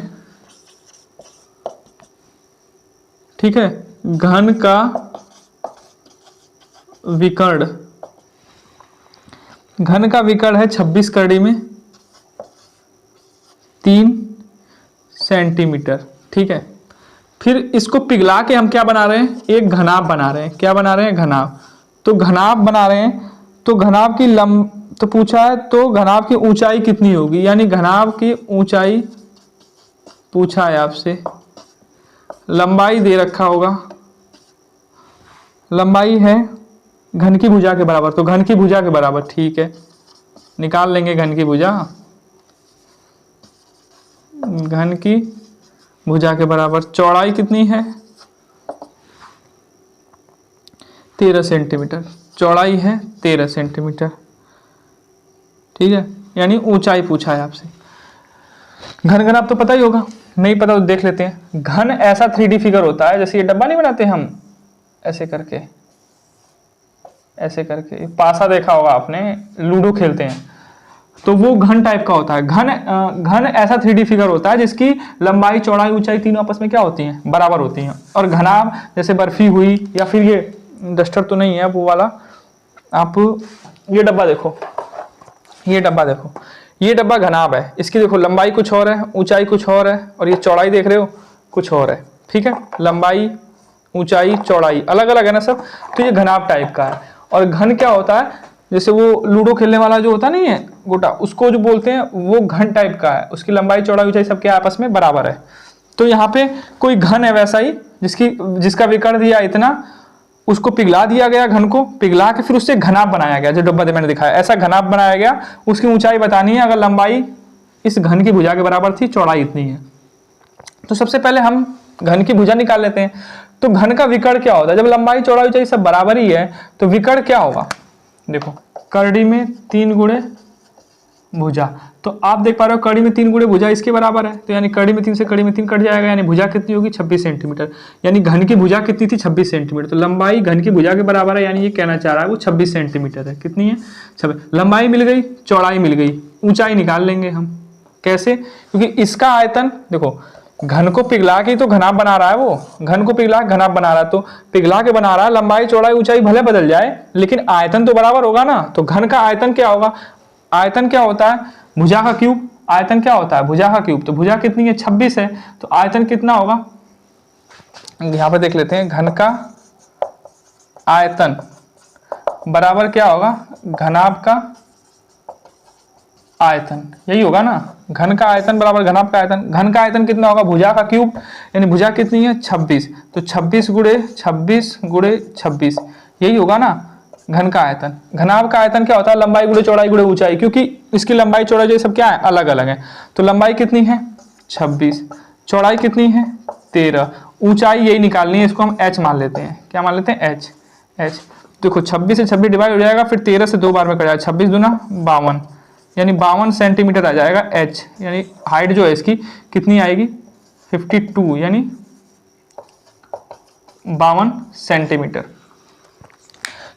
ठीक है। घन का विकर्ण, घन का विकर्ण है 26 कड़ी में 3 सेंटीमीटर। ठीक है। फिर इसको पिघला के हम क्या बना रहे हैं, एक घनाभ बना रहे हैं। क्या बना रहे हैं, घनाभ। तो घनाभ बना रहे हैं, तो घनाभ की तो पूछा है तो घनाभ की ऊंचाई कितनी होगी, यानी घनाभ की ऊंचाई पूछा है आपसे। लंबाई दे रखा होगा, लंबाई है घन की भुजा के बराबर, तो घन की भुजा के बराबर। ठीक है, निकाल लेंगे घन की भुजा। घन की भुजा के बराबर चौड़ाई कितनी है, 13 सेंटीमीटर। चौड़ाई है 13 सेंटीमीटर। ठीक है, यानी ऊंचाई पूछा है आपसे। घन घन आप तो पता ही होगा, नहीं पता तो देख लेते हैं। घन ऐसा 3D फिगर होता है, जैसे ये डब्बा नहीं बनाते हम ऐसे करके, ऐसे करके। पासा देखा होगा आपने, लूडो खेलते हैं, तो वो घन टाइप का होता है। घन ऐसा 3D फिगर होता है जिसकी लंबाई चौड़ाई ऊंचाई तीनों आपस में क्या होती हैं, बराबर होती हैं। और घनाभ जैसे बर्फी हुई, या फिर ये डस्टर तो नहीं है वो वाला, आप ये डब्बा देखो, ये डब्बा देखो, ये डब्बा घनाभ है। इसकी देखो लंबाई कुछ और है, ऊंचाई कुछ और है, और ये चौड़ाई देख रहे हो कुछ और है। ठीक है, लंबाई ऊंचाई चौड़ाई अलग अलग है ना सब, तो ये घनाभ टाइप का है। और घन क्या होता है, जैसे वो लूडो खेलने वाला जो होता नहीं है गोटा, उसको जो बोलते हैं वो घन टाइप का है। उसकी लंबाई चौड़ाई ऊंचाई सबके आपस में बराबर है। तो यहाँ पे कोई घन है वैसा ही, जिसका विकर्ण दिया इतना, उसको पिघला दिया गया, घन को पिघला के फिर उससे घनाभ बनाया गया, जो डब्बा मैंने दिखाया ऐसा घनाभ बनाया गया। उसकी ऊंचाई बतानी है, अगर लंबाई इस घन की भुजा के बराबर थी, चौड़ाई इतनी है। तो सबसे पहले हम घन की भुजा निकाल लेते हैं। तो घन का विकर्ण क्या होता है, जब लंबाई चौड़ाई ऊंचाई सब बराबर ही है तो विकर्ण क्या होगा, देखो कड़ी में 3 गुणे भुजा। तो आप देख पा रहे हो कड़ी में 3 गुणे भुजा इसके बराबर है, तो यानी कड़ी में 3 से कड़ी में 3 कट जाएगा, यानी भुजा कितनी होगी 26 सेंटीमीटर। यानी घन की भुजा कितनी थी, 26 सेंटीमीटर। तो लंबाई घन की भुजा के बराबर है, यानी ये कहना चाह रहा है वो 26 सेंटीमीटर है। कितनी है, 26। लंबाई मिल गई, चौड़ाई मिल गई, ऊंचाई निकाल लेंगे हम। कैसे, क्योंकि इसका आयतन देखो, घन को पिघला के तो घनाभ बना रहा है, वो घन को पिघला के घनाभ बना रहा है, तो पिघला के बना रहा है, लंबाई चौड़ाई ऊंचाई भले बदल जाए लेकिन आयतन तो बराबर होगा ना। तो घन का आयतन क्या होगा, आयतन क्या होता है, भुजा का क्यूब। आयतन क्या होता है, भुजा का क्यूब। तो भुजा कितनी है, 26 है, तो आयतन कितना होगा, यहां पर देख लेते हैं। घन का आयतन बराबर क्या होगा, घनाभ का आयतन, यही होगा ना। घन का आयतन बराबर घनाभ का आयतन। घन का आयतन कितना होगा, भुजा का क्यूब, यानी भुजा कितनी है 26, तो 26 गुणे 26 गुणे 26, यही होगा ना घन का आयतन। घनाभ का आयतन क्या होता है, लंबाई गुणे चौड़ाई गुणे ऊंचाई, क्योंकि इसकी लंबाई चौड़ाई जो सब क्या है, अलग अलग है। तो लंबाई कितनी है 26, चौड़ाई कितनी है 13, ऊंचाई यही निकालनी है, इसको हम h मान लेते हैं। क्या मान लेते हैं, h। देखो 26 से 26 डिवाइड हो जाएगा, फिर 13 से 2 बार में कर जाएगा, 26 दूना 52, यानी 52 सेंटीमीटर आ जाएगा h। यानी हाइट जो है इसकी कितनी आएगी 52, यानी 52 सेंटीमीटर।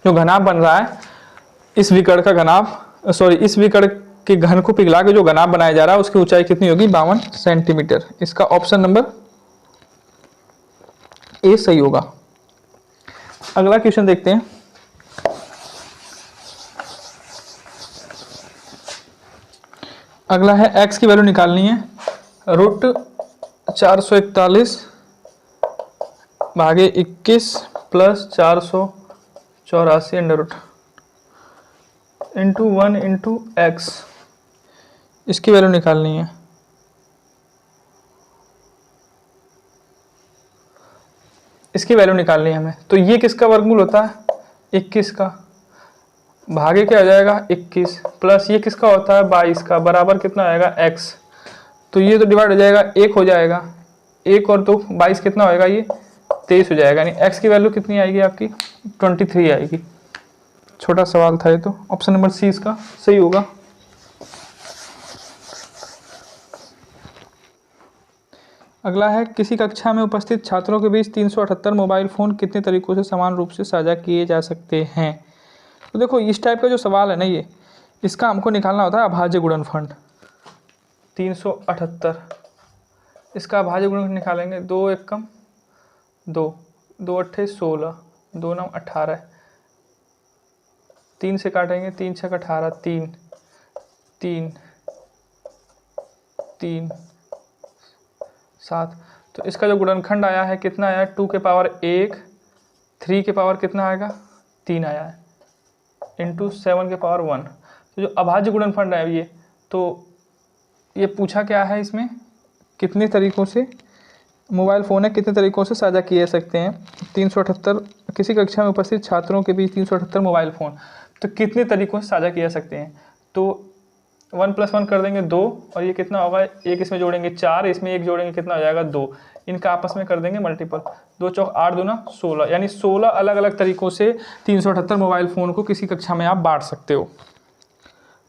जो घनाभ बन रहा है इस विकर्ण का घनाभ, सॉरी इस विकर्ण के घन को पिघला के जो घनाभ बनाया जा रहा है उसकी ऊंचाई कितनी होगी, 52 सेंटीमीटर। इसका ऑप्शन नंबर ए सही होगा। अगला क्वेश्चन देखते हैं। अगला है x की वैल्यू निकालनी है, √441 भागे 21 plus 484 under root into 1 into x, इसकी वैल्यू निकालनी है। इसकी वैल्यू निकालनी है हमें। तो ये किसका वर्गमूल होता है, 21 का, भागे क्या आ जाएगा 21, प्लस ये किसका होता है 22 का, बराबर कितना आएगा x। तो ये तो डिवाइड हो जाएगा, 1 हो जाएगा, 1 और 2 22 कितना होएगा, ये 23 हो जाएगा। यानी x की वैल्यू कितनी आएगी आपकी 23 आएगी। छोटा सवाल था ये, तो ऑप्शन नंबर सी इसका सही होगा। अगला है, किसी कक्षा में उपस्थित छात्रों के बीच 378 मोबाइल फ़ोन कितने तरीकों से समान रूप से साझा किए जा सकते हैं। तो देखो इस टाइप का जो सवाल है ना, ये इसका हमको निकालना होता है अभाज्य गुणनफल। 378 इसका अभाज्य गुणनफल निकालेंगे, 2 एकम 2, 2 अट्ठे 16, 2 9 18, 3 से काटेंगे, 3 6 18, 3 3 3 7। तो इसका जो गुणनखंड आया है कितना आया है, 2 के पावर 1, 3 के पावर कितना आएगा 3 आया है, इंटू 7 के पावर 1। तो जो अभाज्य गुणनखंड है ये, तो ये पूछा क्या है इसमें, कितने तरीक़ों से मोबाइल फ़ोन है कितने तरीक़ों से साझा किए जा सकते हैं। 378 किसी कक्षा में उपस्थित छात्रों के बीच 378 मोबाइल फ़ोन, तो कितने तरीक़ों से साझा किए जा सकते हैं। तो 1 + 1 कर देंगे 2, और ये कितना होगा, एक इसमें जोड़ेंगे 4, इसमें एक जोड़ेंगे कितना हो जाएगा 2, इनका आपस में कर देंगे मल्टीपल, 2 चौक 8 दूना 16, यानी 16 अलग अलग तरीक़ों से 378 मोबाइल फ़ोन को किसी कक्षा में आप बांट सकते हो।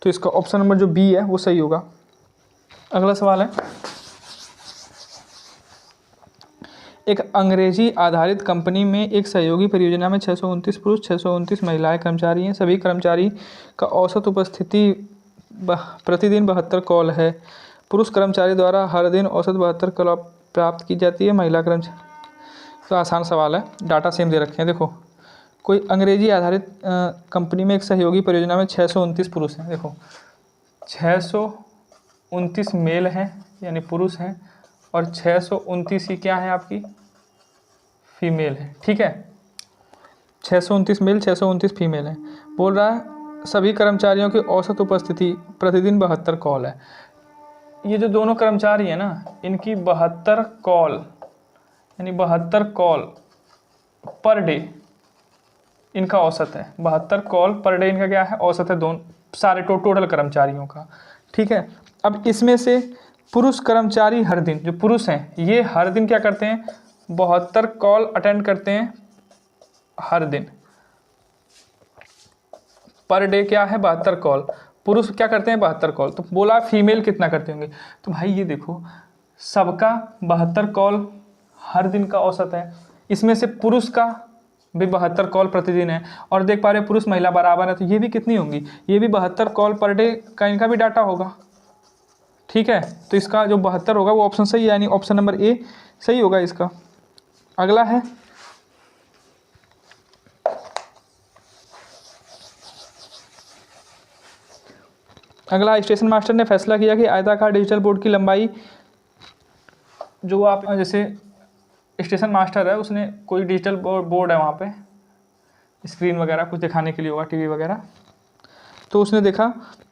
तो इसका ऑप्शन नंबर जो बी है वो सही होगा। अगला सवाल है, एक अंग्रेजी आधारित कंपनी में एक सहयोगी परियोजना में 629 पुरुष 629 महिलाएं कर्मचारी हैं। सभी कर्मचारी का औसत उपस्थिति प्रतिदिन 72 कॉल है। पुरुष कर्मचारी द्वारा हर दिन औसत 72 कॉल प्राप्त की जाती है, महिला कर्मचारी। तो आसान सवाल है, डाटा सेम दे रखे हैं। देखो, कोई अंग्रेजी आधारित कंपनी में एक सहयोगी परियोजना में 629 पुरुष हैं। देखो 629 मेल हैं यानी पुरुष हैं, और 629 ही क्या है आपकी फीमेल है। ठीक है, 629 मेल 629 फीमेल है। बोल रहा है सभी कर्मचारियों की औसत उपस्थिति प्रतिदिन 72 कॉल है। ये जो दोनों कर्मचारी हैं ना, इनकी 72 कॉल यानी 72 कॉल पर डे इनका औसत है। 72 कॉल पर डे इनका क्या है, औसत है, दोनों सारे टोटल कर्मचारियों का। ठीक है, अब इसमें से पुरुष कर्मचारी हर दिन, जो पुरुष हैं ये हर दिन क्या करते हैं, 72 कॉल अटेंड करते हैं हर दिन। पर डे क्या है 72 कॉल, पुरुष क्या करते हैं 72 कॉल। तो बोला फीमेल कितना करते होंगे, तो भाई ये देखो सबका 72 कॉल हर दिन का औसत है, इसमें से पुरुष का भी 72 कॉल प्रतिदिन है, और देख पा रहे पुरुष महिला बराबर है, तो ये भी कितनी होंगी, ये भी 72 कॉल पर डे का इनका भी डाटा होगा। ठीक है, तो इसका जो 72 होगा वो ऑप्शन सही है, यानी ऑप्शन नंबर ए सही होगा इसका। अगला है, अगला स्टेशन मास्टर ने फैसला किया कि आयताकार डिजिटल बोर्ड की लंबाई, जो आप जैसे स्टेशन मास्टर है उसने कोई डिजिटल बोर्ड है वहाँ पे स्क्रीन वगैरह कुछ दिखाने के लिए होगा, टीवी वगैरह, तो उसने देखा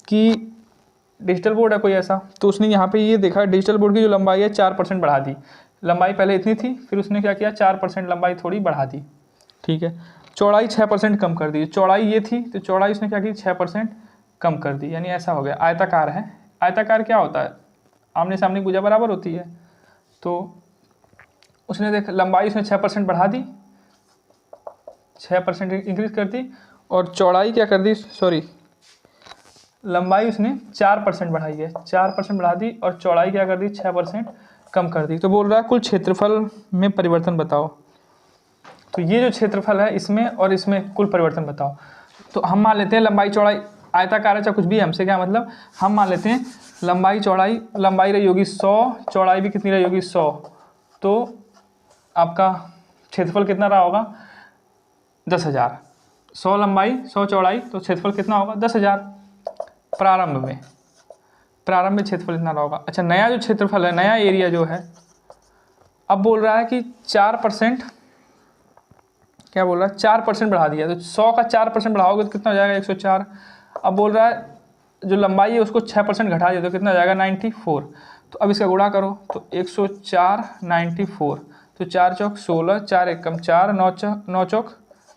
कि डिजिटल बोर्ड है कोई ऐसा, तो उसने यहाँ पे ये देखा डिजिटल बोर्ड की जो लंबाई है 4% बढ़ा दी। लंबाई पहले इतनी थी, फिर उसने क्या किया 4% लंबाई थोड़ी बढ़ा दी। ठीक है, चौड़ाई 6% कम कर दी। चौड़ाई ये थी तो चौड़ाई उसने क्या की 6% कम कर दी, यानी ऐसा हो गया। आयताकार है, आयताकार क्या होता है, आमने सामने भुजा बराबर होती है, तो उसने देख लंबाई उसने 6% बढ़ा दी, 6% इंक्रीज कर दी, और चौड़ाई क्या कर दी, सॉरी लंबाई उसने 4% बढ़ाई है, 4% बढ़ा दी, और चौड़ाई क्या कर दी 6% कम कर दी। तो बोल रहा है कुल क्षेत्रफल में परिवर्तन बताओ। तो ये जो क्षेत्रफल है इसमें और इसमें कुल परिवर्तन बताओ। तो हम मान लेते हैं लंबाई चौड़ाई आयताकार है, चाहे कुछ भी है, हमसे क्या मतलब, हम मान लेते हैं लंबाई चौड़ाई, लंबाई रही होगी 100, चौड़ाई भी कितनी रही होगी 100, तो आपका क्षेत्रफल कितना रहा होगा 10,000। 100 लंबाई 100 चौड़ाई, तो क्षेत्रफल कितना होगा 10,000 प्रारंभ में क्षेत्रफल इतना रहा होगा। अच्छा, नया जो क्षेत्रफल है, नया एरिया जो है, अब बोल रहा है कि 4%, क्या बोल रहा है 4% बढ़ा दिया, तो 100 का 4% बढ़ाओगे तो कितना हो जाएगा 104। अब बोल रहा है जो लंबाई है उसको 6% घटा दिया तो कितना हो जाएगा 94। तो अब इसका गुणा करो, तो 104 94, तो 4 चौक 16, 4 एकम 4, 9 चौक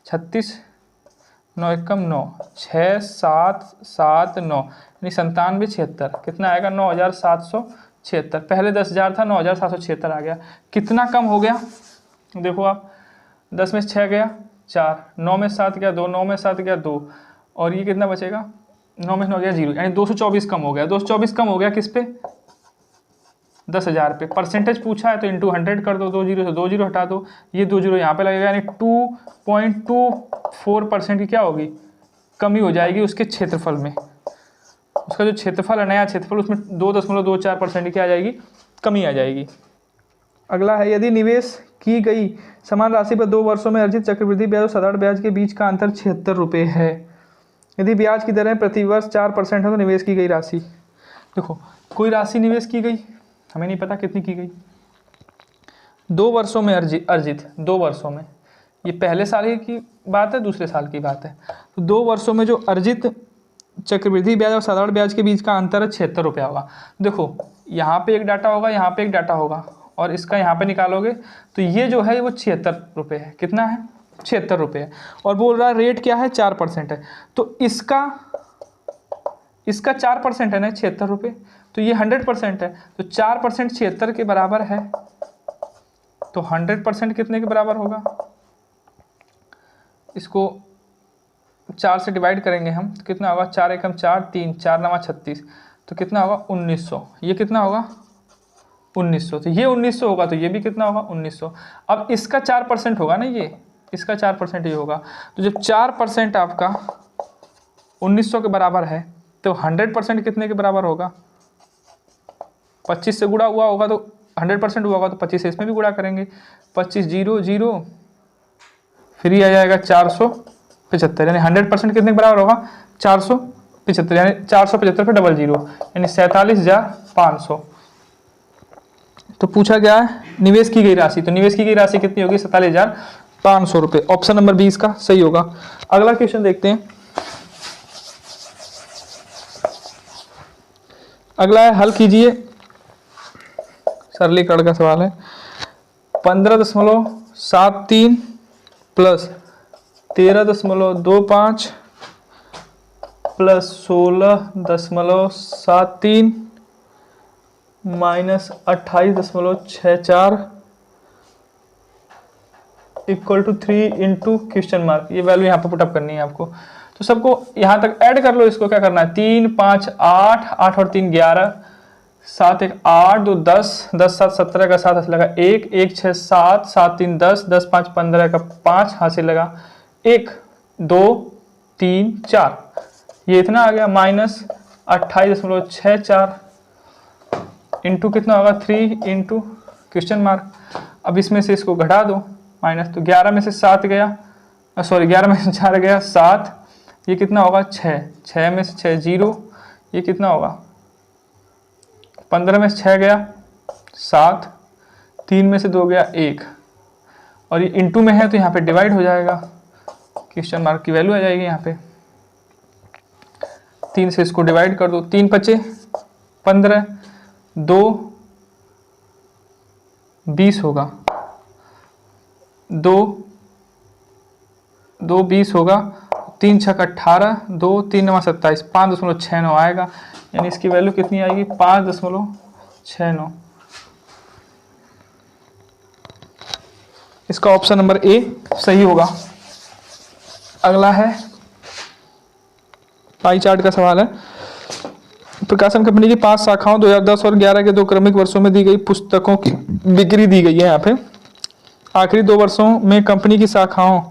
36, 9 एकम 9, 6 7 7 9, यानी 97 76, कितना आएगा 9776। पहले 10,000 था, 9776 आ गया। कितना कम हो गया देखो आप, 10 में 6 गया 4, 9 में 7 गया 2, 9 में 7 गया 2, और ये कितना बचेगा 9 में 9 गया 0, यानी 224 कम हो गया। 224 कम हो गया किस पे 10,000 पे। परसेंटेज पूछा है तो इंटू 100 कर दो, 2 जीरो से 2 जीरो हटा दो, ये 2 जीरो यहाँ पे लगेगा, यानी 2.24% की क्या होगी कमी हो जाएगी उसके क्षेत्रफल में। उसका जो क्षेत्रफल है नया क्षेत्रफल, उसमें 2.24% की क्या आ जाएगी कमी आ जाएगी। अगला है, यदि निवेश की गई समान राशि पर 2 वर्षों में अर्जित चक्रवृद्धि ब्याज और साधारण ब्याज के बीच का अंतर 76 रुपये है। यदि ब्याज की दरें प्रतिवर्ष 4% है तो निवेश की गई राशि, देखो कोई राशि निवेश की गई, हमें नहीं पता कितनी की गई, 2 वर्षों में अर्जित 2 वर्षों में, ये पहले साल की बात है दूसरे साल की बात है, तो 2 वर्षों में जो अर्जित चक्रवृद्धि ब्याज और साधारण ब्याज के बीच का अंतर है 76 रुपया होगा। देखो यहाँ पे एक डाटा होगा, यहाँ पे एक डाटा होगा, और इसका यहाँ पे निकालोगे तो ये जो है वो 76 रुपये है। कितना है? 76 रुपये है। और बोल रहा है रेट क्या है? 4% है। तो इसका 4% है ना 76 रुपये, तो ये 100% है, तो 4% 76 के बराबर है, तो 100% कितने के बराबर होगा? इसको 4 से डिवाइड करेंगे हम तो कितना होगा? 4 एकम 4, 3, 4 नवा 36, तो कितना होगा? 1900। ये कितना होगा? 1900। तो ये 1900 होगा, तो ये भी कितना होगा? 1900। अब इसका 4% होगा ना, ये इसका 4% ये होगा, तो जब 4% आपका 1900 के बराबर है तो 100% कितने के बराबर होगा? 25 से गुणा हुआ होगा तो 100% हुआ होगा, तो 25 से इसमें भी गुणा करेंगे, 25 0 0, फिर ये आ जाएगा 475, यानी 100% कितने के बराबर होगा? 475, यानी 475 पे 00, यानी 47,500। तो पूछा गया है निवेश की गई राशि, तो निवेश की गई राशि कितनी होगी? 47,500 रुपये। ऑप्शन नंबर 20 का सही होगा। अगला क्वेश्चन देखते हैं। अगला है, हल कीजिए, सरलीकरण का सवाल है। 15.73 plus 13.25 plus 16.73 minus 28.64 equal to 3 into question mark. ये वैल्यू यहाँ पे पुटअप करनी है आपको, तो सबको यहाँ तक ऐड कर लो। इसको क्या करना है? 3 5 8, 8 और 3 11, 7 1 8, 2 10, 10 7 17 का 7 हासिल लगा 1, 1 6 7, 7 3 10, 10 5 15 का 5 हासिल लगा 1 2 3 4, ये इतना आ गया, माइनस 28.64 इंटू कितना होगा? 3 इंटू क्वेश्चन मार्क। अब इसमें से इसको घटा दो माइनस, तो 11 में से 7 गया, सॉरी 11 में से 4 गया 7, ये कितना होगा? 6, 6 में से 6 0, ये कितना होगा? 15 में से 6 गया 7, 3 में से 2 गया 1, और ये इंटू में है तो यहाँ पे डिवाइड हो जाएगा, क्वेश्चन मार्क की वैल्यू आ जाएगी यहाँ पे। 3 से इसको डिवाइड कर दो, 3 बचे 15, 2 20 होगा, 2 20 होगा, 3 6 18, 2 3 9 27, 5.69 आएगा, यानी इसकी वैल्यू कितनी आएगी? 5.69। इसका ऑप्शन नंबर ए सही होगा। अगला है, पाई चार्ट का सवाल है। प्रकाशन कंपनी की 5 शाखाओं 2010 और 11 के 2 क्रमिक वर्षों में दी गई पुस्तकों की बिक्री दी गई है। यहाँ पे आखिरी 2 वर्षों में कंपनी की शाखाओं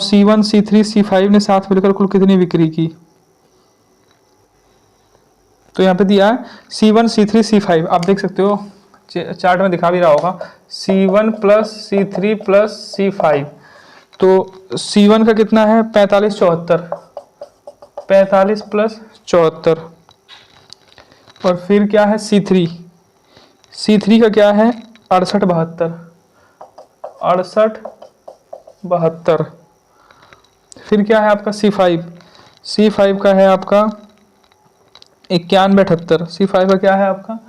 C1, C3, C5 ने साथ मिलकर कुल कितनी बिक्री की? तो यहाँ पे दिया है C1, C3, C5, आप देख सकते हो चार्ट में दिखा भी रहा होगा, C1 plus C3 plus C5। तो C1 का कितना है? 45 74, 45 प्लस 74, और फिर क्या है? C3, C3 का क्या है? 68 72, 68 72। फिर क्या है आपका? C5, C5 का है आपका 91 78, C5 का क्या है आपका?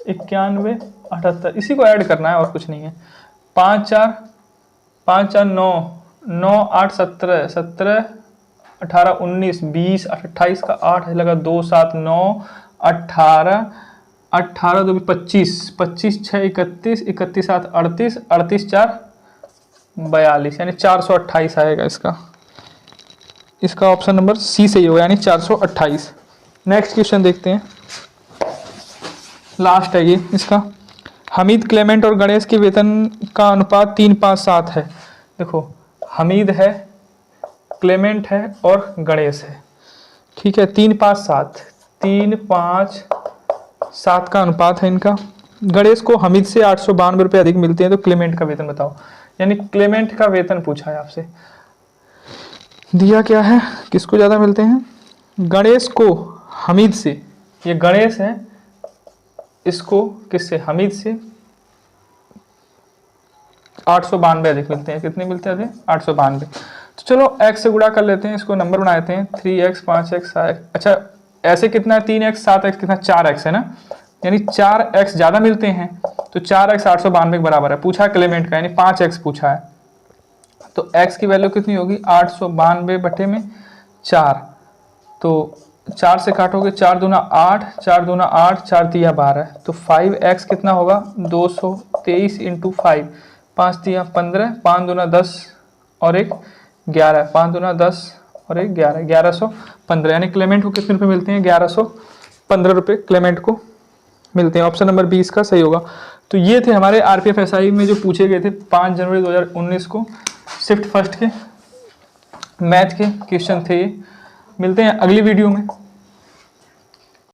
91 78। इसी को ऐड करना है और कुछ नहीं है। 5 4 9 9 8 17 17 18 19 20 28 का 8 लगा 2 7 9 18 18 2 25 25 6 31 31 7 38 38 4 42, यानी 428 आएगा इसका। इसका ऑप्शन नंबर सी सही होगा, यानी 428। नेक्स्ट क्वेश्चन देखते हैं, लास्ट है ये इसका। हमीद, क्लेमेंट और गणेश के वेतन का अनुपात 3:5:7 है। देखो हमीद है, क्लेमेंट है और गणेश है, ठीक है। 3:5:7, 3:5:7 का अनुपात है इनका। गणेश को हमीद से 892 रुपये अधिक मिलते हैं, तो क्लेमेंट का वेतन बताओ। यानी क्लेमेंट का वेतन पूछा है आपसे। दिया क्या है, किसको ज़्यादा मिलते हैं, गणेश को हमीद से, ये गणेश है, इसको किससे, हमीद से 892 अधिक मिलते हैं। कितने मिलते हैं अधिक, 892। तो चलो x से गुणा कर लेते हैं, इसको नंबर बना देते हैं 3x 5x 7x। अच्छा ऐसे कितना है, 3x 7x कितना, 4x है ना, यानी 4x ज़्यादा मिलते हैं, तो 4x 892 के बराबर है। पूछा क्लेमेंट का, यानी 5x पूछा है, तो x की वैल्यू कितनी होगी 892 बटे में 4, तो 4 से काटोगे 4 दूना 8, 4 दूना 8, 4 तिया 12, तो 5x कितना होगा 223 इंटू 5, 5 तिया 15, 5 दूना 10 और 1 11, 5 दूना 10 और 1 11, 1115। यानी क्लेमेंट को कितने रुपए मिलते हैं, 1115 रुपये क्लेमेंट को मिलते हैं। ऑप्शन नंबर 20 का सही होगा। तो ये थे हमारे आरपीएफ एसआई में जो पूछे गए थे 5 जनवरी 2019 को शिफ्ट फर्स्ट के मैथ के क्वेश्चन थे ये। मिलते हैं अगली वीडियो में।